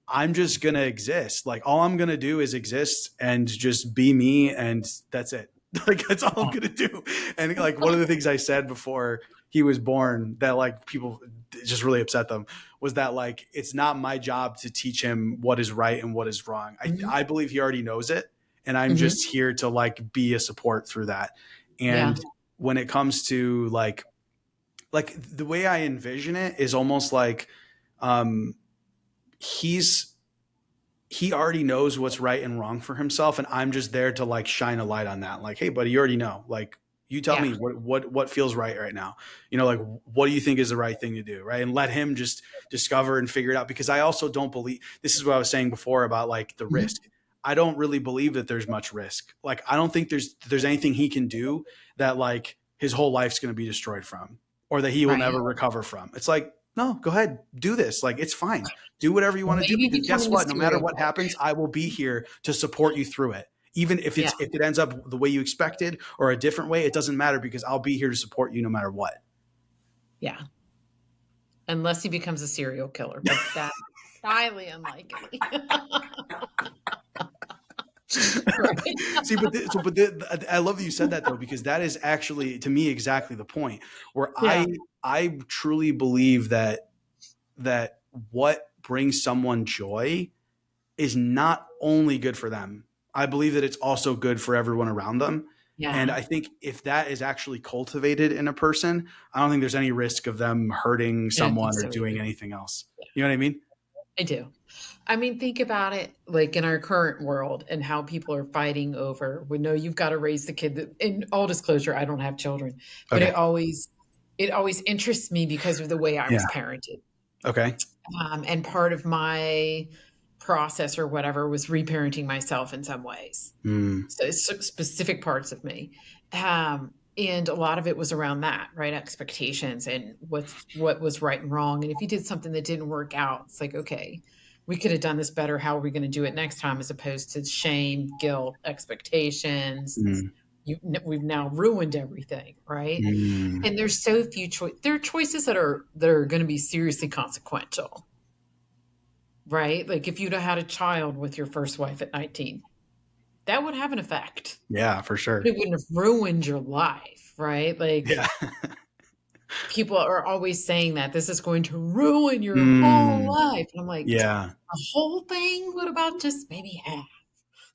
I'm just gonna exist. Like all I'm gonna do is exist and just be me, and that's it. Like that's all I'm Yeah. gonna do. And like one of the things I said before he was born that like people it just really upset them was that like it's not my job to teach him what is right and what is wrong. Mhm. I believe he already knows it, and I'm Mhm. just here to like be a support through that. Yeah. And when it comes to like the way I envision it is almost like um he's he already knows what's right and wrong for himself, and I'm just there to like shine a light on that. Like, hey buddy, you already know. Like you tell Yeah. me what feels right now. Like what do you think is the right thing to do, right? And let him just discover and figure it out, because I also don't believe, this is what I was saying before about like the Mhm. risk. I don't really believe that there's much risk. Like I don't think there's anything he can do that like his whole life's going to be destroyed from, or that he will Right. never recover from. It's like, no, go ahead, do this. Like it's fine, do whatever you want to do, Maybe because guess becoming a what, no matter serial what killer. happens, I will be here to support you through it. Even if Yeah. it ends up the way you expected or a different way, it doesn't matter, because I'll be here to support you no matter what. Yeah. Unless he becomes a serial killer, but that's highly unlikely. Right? See, I love that you said that though, because that is actually to me exactly the point where Yeah. I truly believe that what brings someone joy is not only good for them. I believe that it's also good for everyone around them. And Yeah. I think if that is actually cultivated in a person, I don't think there's any risk of them hurting I don't think someone or so doing either. anything else. You know what I mean? I do. I mean, think about it like in our current world and how people are fighting over, we know you've got to raise the kid that, in all disclosure, I don't have children, but Okay. it always interests me because of the way I Yeah. was parented. Okay. And part of my process or whatever was reparenting myself in some ways. Mm, So it's specific parts of me. And a lot of it was around that, right? Expectations and what was right and wrong. And if you did something that didn't work out, it's like, okay, we could have done this better. How are we going to do it next time? As opposed to shame, guilt, expectations. mm, We've now ruined everything, right? mm. And there's so few choices. There are choices that are going to be seriously consequential, right? Like if you'd have had a child with your first wife at 19, that would have an effect. Yeah, for sure. It wouldn't have ruined your life, right? Like Yeah. people are always saying that this is going to ruin your whole Mm, life. And I'm like, yeah. a whole thing? What about just maybe half?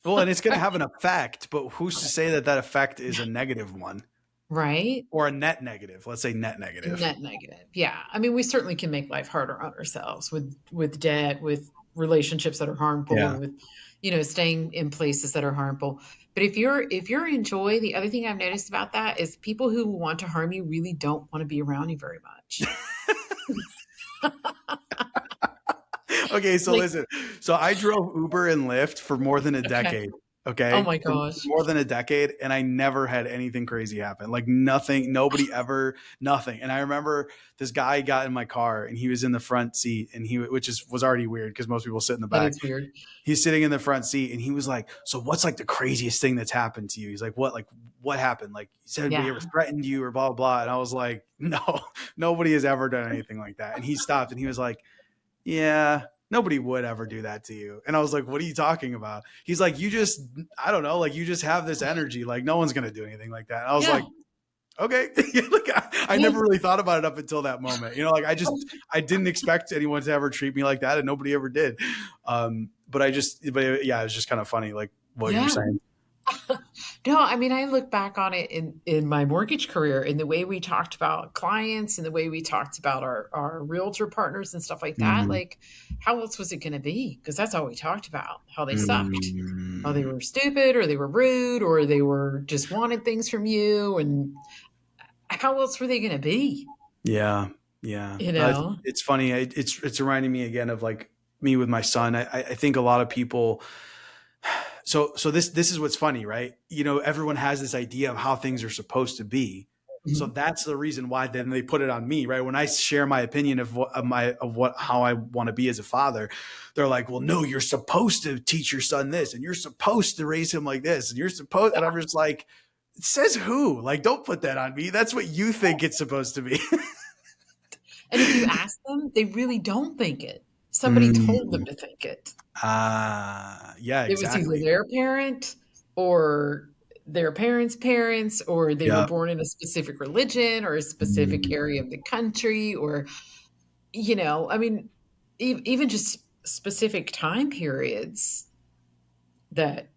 Well, and it's going to have an effect, but who's to say that that effect is a negative one? Right? or a net negative. Let's say net negative. Net negative. Yeah. I mean, we certainly can make life harder on ourselves with debt, with relationships that are harmful, Yeah. with staying in places that are harmful. But if you're in joy, the other thing I've noticed about that is people who want to harm you really don't want to be around you very much. Okay, so Like, listen. So I drove Uber and Lyft for more than a okay. decade. Oh Okay, my for gosh. more than a decade, and I never had anything crazy happen. Like nothing, nobody ever, nothing. And I remember this guy got in my car, and he was in the front seat, and was already weird because most people sit in the That back. is weird. He's sitting in the front seat, and he was like, "So what's like the craziest thing that's happened to you?" He's like, "What? Like what happened? Like he said anybody Yeah. ever threatened you or blah blah blah?" And I was like, "No, nobody has ever done anything like that." And he stopped, and he was like, yeah, nobody would ever do that to you. And I was like, what are you talking about? He's like, I don't know, like you just have this energy. Like no one's going to do anything like that. And I was Yeah. like, okay. Like, I Yeah. never really thought about it up until that moment. Like I didn't expect anyone to ever treat me like that and nobody ever did. But yeah, it was just kind of funny. Like what you were Yeah. saying. No, I mean, I look back on it in my mortgage career in the way we talked about clients and the way we talked about our realtor partners and stuff like that. Mm, Like, how else was it going to be? Because that's all we talked about, how they sucked, how they mm, were stupid or they were rude or they were just wanted things from you. And how else were they going to be? yeah. Yeah. You No, it's, know? it's funny. It's reminding me again of like me with my son. I think a lot of people, so this is what's funny, right? Everyone has this idea of how things are supposed to be. So Mhm. that's the reason why then they put it on me, right? When I share my opinion of how I want to be as a father, they're like, "Well, no, you're supposed to teach your son this, and you're supposed to raise him like this, and you're supposed." And I'm just like, "It says who? Like, don't put that on me. That's what you think it's supposed to be." And if you ask them, they really don't think it. Somebody told them Mm. to think it. Yeah, It was either exactly. their parent or their parents' parents, or they were Yeah. born in a specific religion or a specific Mm. area of the country, or, I mean, even just specific time periods that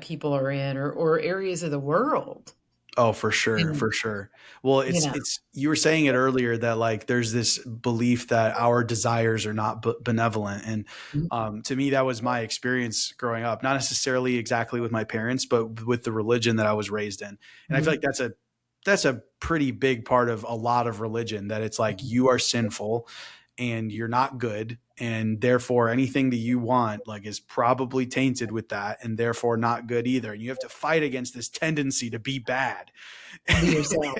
people are in, or areas of the world. Oh, for sure, And, for sure. Well, you it's know, it's you were saying it earlier that like there's this belief that our desires are not benevolent, and to me that was my experience growing up. Not necessarily exactly with my parents, but with the religion that I was raised in. And I feel like Mhm. that's a pretty big part of a lot of religion, that it's like you are sinful and you're not good, and therefore anything that you want like is probably tainted with that and therefore not good either, and you have to fight against this tendency to be bad. Be yourself.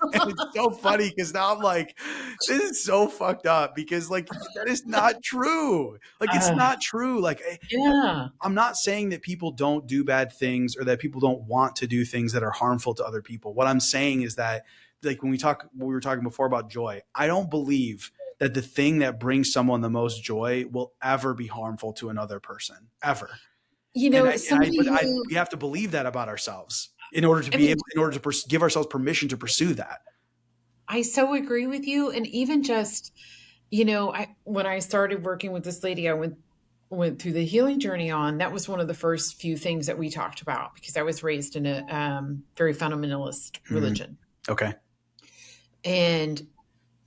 And it's so funny because now I'm like, this is so fucked up because like that is not true. Like it's Uh, not true. Like yeah. I'm not saying that people don't do bad things or that people don't want to do things that are harmful to other people. What I'm saying is that, like when we were talking before about joy, I don't believe that the thing that brings someone the most joy will ever be harmful to another person, ever. Somebody We who, have to believe that about ourselves I mean, in order to give ourselves permission to pursue that. I so agree with you. And even just, I when I started working with this lady, I went through the healing journey on. That was one of the first few things that we talked about because I was raised in a very fundamentalist Mm, religion, okay. and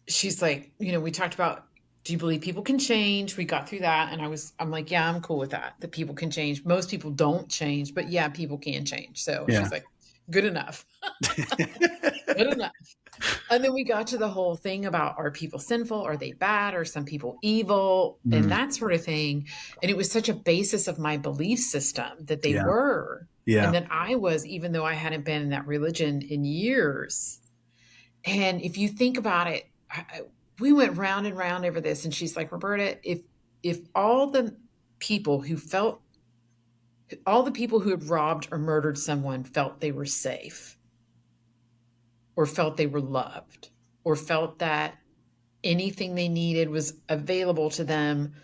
she's like, we talked about. Do you believe people can change? We got through that, and I'm like, yeah, I'm cool with that. That people can change. Most people don't change, but yeah, people can change. So Yeah. she's like, good enough, good enough. And then we got to the whole thing about, are people sinful? Are they bad? Are some people evil? And Mm, that sort of thing. And it was such a basis of my belief system that they yeah. were. And Yeah. that I was, even though I hadn't been in that religion in years. And if you think about it, we went round and round over this. And she's like, Roberta, if all the people who had robbed or murdered someone felt they were safe, or felt they were loved, or felt that anything they needed was available to them,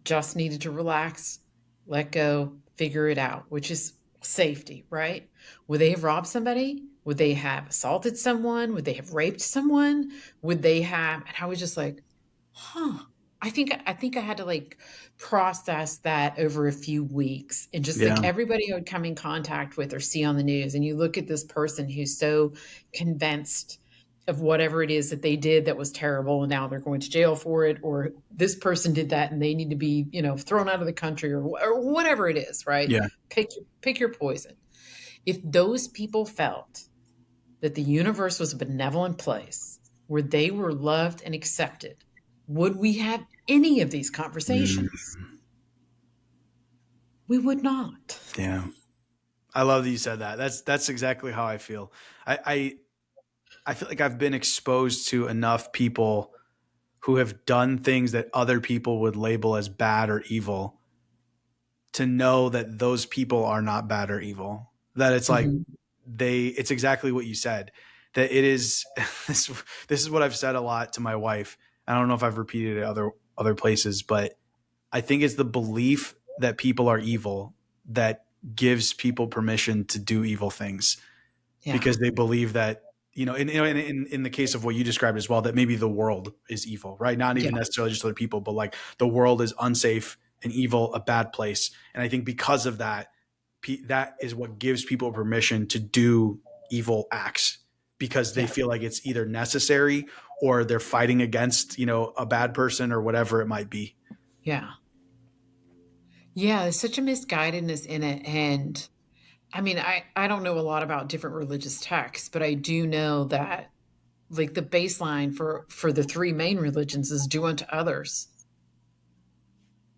just needed to relax, let go, figure it out, which is safety, right? Would they have robbed somebody? Would they have assaulted someone? Would they have raped someone? Would they have? And I was just like, huh. I think I had to like process that over a few weeks, and just like Yeah. everybody I would come in contact with or see on the news, and you look at this person who's so convinced of whatever it is that they did that was terrible, and now they're going to jail for it, or this person did that and they need to be, thrown out of the country, or whatever it is, right? Yeah. Pick your poison. If those people felt that the universe was a benevolent place where they were loved and accepted, would we have any of these Mm, conversations? We would not. yeah. I love that you said that. That's exactly how I feel. I feel like I've been exposed to enough people who have done things that other people would label as bad or evil to know that those people are not bad or evil. That it's like Mhm. it's exactly what you said. That it is this is what I've said a lot to my wife. I don't know if I've repeated it other places, but I think it's the belief that people are evil that gives people permission to do evil things Yeah. because they believe that in the case of what you described as well, that maybe the world is evil, right? Not Yeah. even necessarily just other people, but like the world is unsafe and evil, a bad place. And I think because of that, that is what gives people permission to do evil acts because they Yeah. feel like it's either necessary or they're fighting against a bad person or whatever it might be. Yeah. Yeah. There's such a misguidedness in it. And I mean, I don't know a lot about different religious texts, but I do know that like the baseline for the three main religions is do unto others.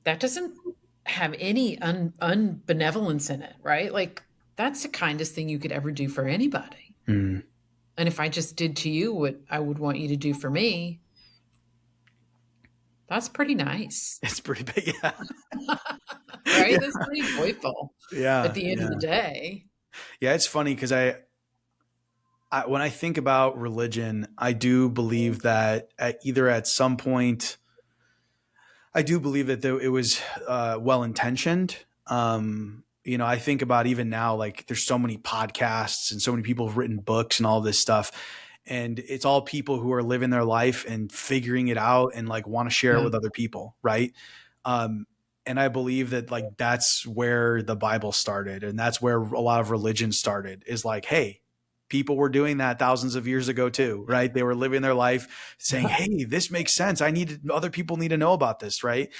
That doesn't have any unbenevolence in it, right? Like that's the kindest thing you could ever do for anybody. Mm. And if I just did to you what I would want you to do for me, that's pretty nice, It's pretty big. Yeah. right? Yeah. That's pretty joyful at Yeah. the end of the Yeah. day. Yeah. It's funny because when I think about religion, I do believe that either at some point, I do believe that it was well intentioned. I think about even now, like there's so many podcasts and so many people have written books and all this stuff. And it's all people who are living their life and figuring it out and like want to share it Yeah. with other people. Right. Um, and I believe that like that's where the Bible started and that's where a lot of religion started is like, hey, people were doing that thousands of years ago too, right? They were living their life saying, hey, this makes sense. Other people need to know about this, right?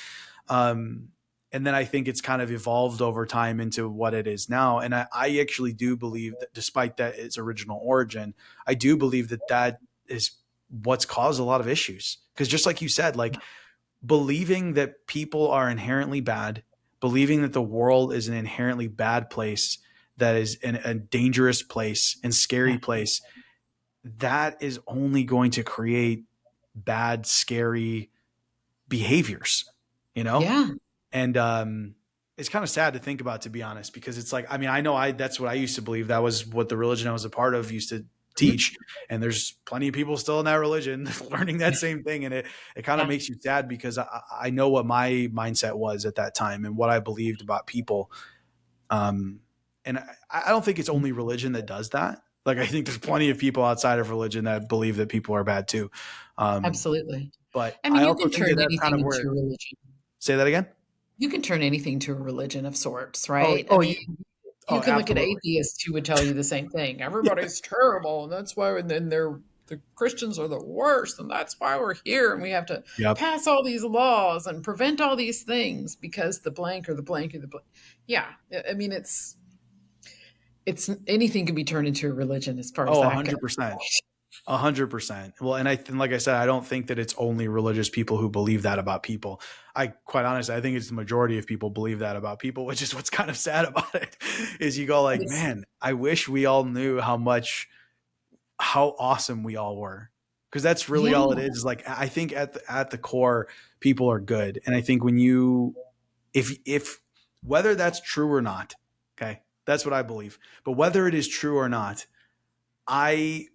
Um, and then I think it's kind of evolved over time into what it is now. And I actually do believe that despite that its original origin, I do believe that that is what's caused a lot of issues. Because just like you said, like believing that people are inherently bad, believing that the world is an inherently bad place, that is a dangerous place and scary Yeah. place, that is only going to create bad, scary behaviors, you know? Yeah. And it's kind of sad to think about, to be honest, because it's like, I mean, I know that's what I used to believe. That was what the religion I was a part of used to Mhm. teach. And there's plenty of people still in that religion learning that same thing. And it kind of Yeah. makes you sad because I know what my mindset was at that time and what I believed about people. Um, and I don't think it's only religion that does that. Like, I think there's plenty of people outside of religion that believe that people are bad too. Um, Absolutely. but I mean, I you also can think turn that that's kind anything of into where, a religion. say that again. You can turn anything to a religion of sorts, Oh, right? I oh, mean, you oh, can look at absolutely. atheists who would tell you the same thing. Yeah. Everybody's terrible, and that's why, and then the Christians are the worst, and that's why we're here, and we have to Yep. pass all these laws and prevent all these things because the blank or the blank or the blank. Yeah, I mean, it's anything can be turned into a religion as far as Oh, that goes. 100%. 100%. Well, and like I said, I don't think that it's only religious people who believe that about people. I quite honestly, I think it's the majority of people believe that about people, which is what's kind of sad about it. Is you go like, It's man, I wish we all knew how awesome we all were. Because that's really all it yeah, is. Like I think at the core, people are good. And I think when you if whether that's true or not, okay, that's what I believe. But whether it is true or not, I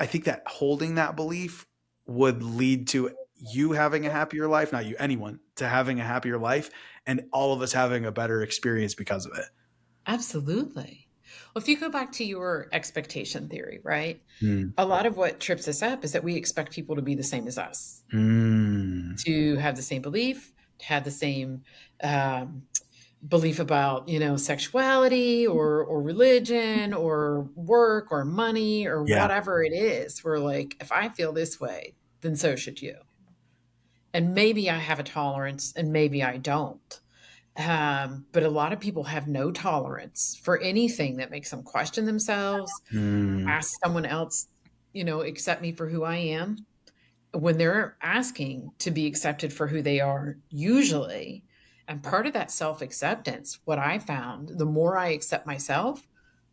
I think that holding that belief would lead to you having a happier life, not you, anyone, to having a happier life, and all of us having a better experience because of it. absolutely. Well, if you go back to your expectation theory, right? Mm. A lot of what trips us up is that we expect people to be the same as us, Mm. to have the same belief, to have the same um, belief about, sexuality or religion or work or money or Yeah. whatever it is. We're like, if I feel this way, then so should you. And maybe I have a tolerance and maybe I don't. But a lot of people have no tolerance for anything that makes them question themselves, Mm. ask someone else, accept me for who I am. When they're asking to be accepted for who they are, usually, and part of that self acceptance, what I found, the more I accept myself,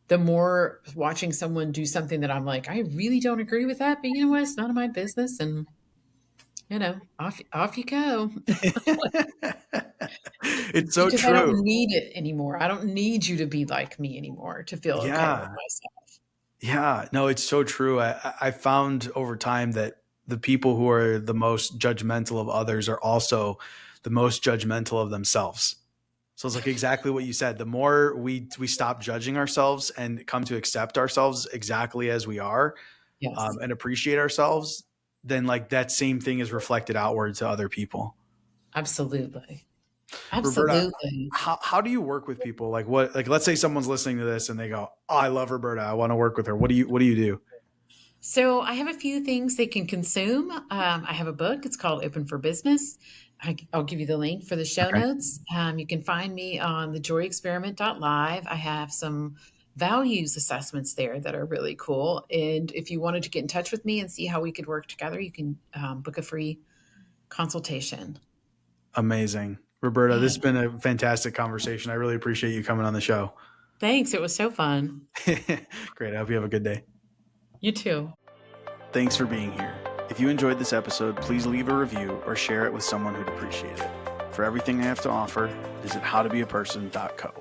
the more watching someone do something that I'm like, I really don't agree with that, but you know what? It's none of my business. And, off you go. It's so Because I don't true. need it anymore. I don't need you to be like me anymore to feel okay with Yeah. myself. Yeah. No, it's so true. I found over time that the people who are the most judgmental of others are also the most judgmental of themselves. So it's like exactly what you said. The more we stop judging ourselves and come to accept ourselves exactly as we are, Yes, and appreciate ourselves, then like that same thing is reflected outward to other people. absolutely. Roberta, Absolutely. how do you work with people? Like what, like, let's say someone's listening to this and they go, oh, I love Roberta. I want to work with her. What do you do? So I have a few things they can consume. I have a book. It's called Open for Business. I'll give you the link for the show Okay. notes. You can find me on thejoyexperiment.live. I have some values assessments there that are really cool. And if you wanted to get in touch with me and see how we could work together, you can book a free consultation. Amazing. Roberta, this Yeah. has been a fantastic conversation. I really appreciate you coming on the show. Thanks. It was so fun. Great. I hope you have a good day. You too. Thanks for being here. If you enjoyed this episode, please leave a review or share it with someone who'd appreciate it. For everything I have to offer, visit howtobeaperson.co.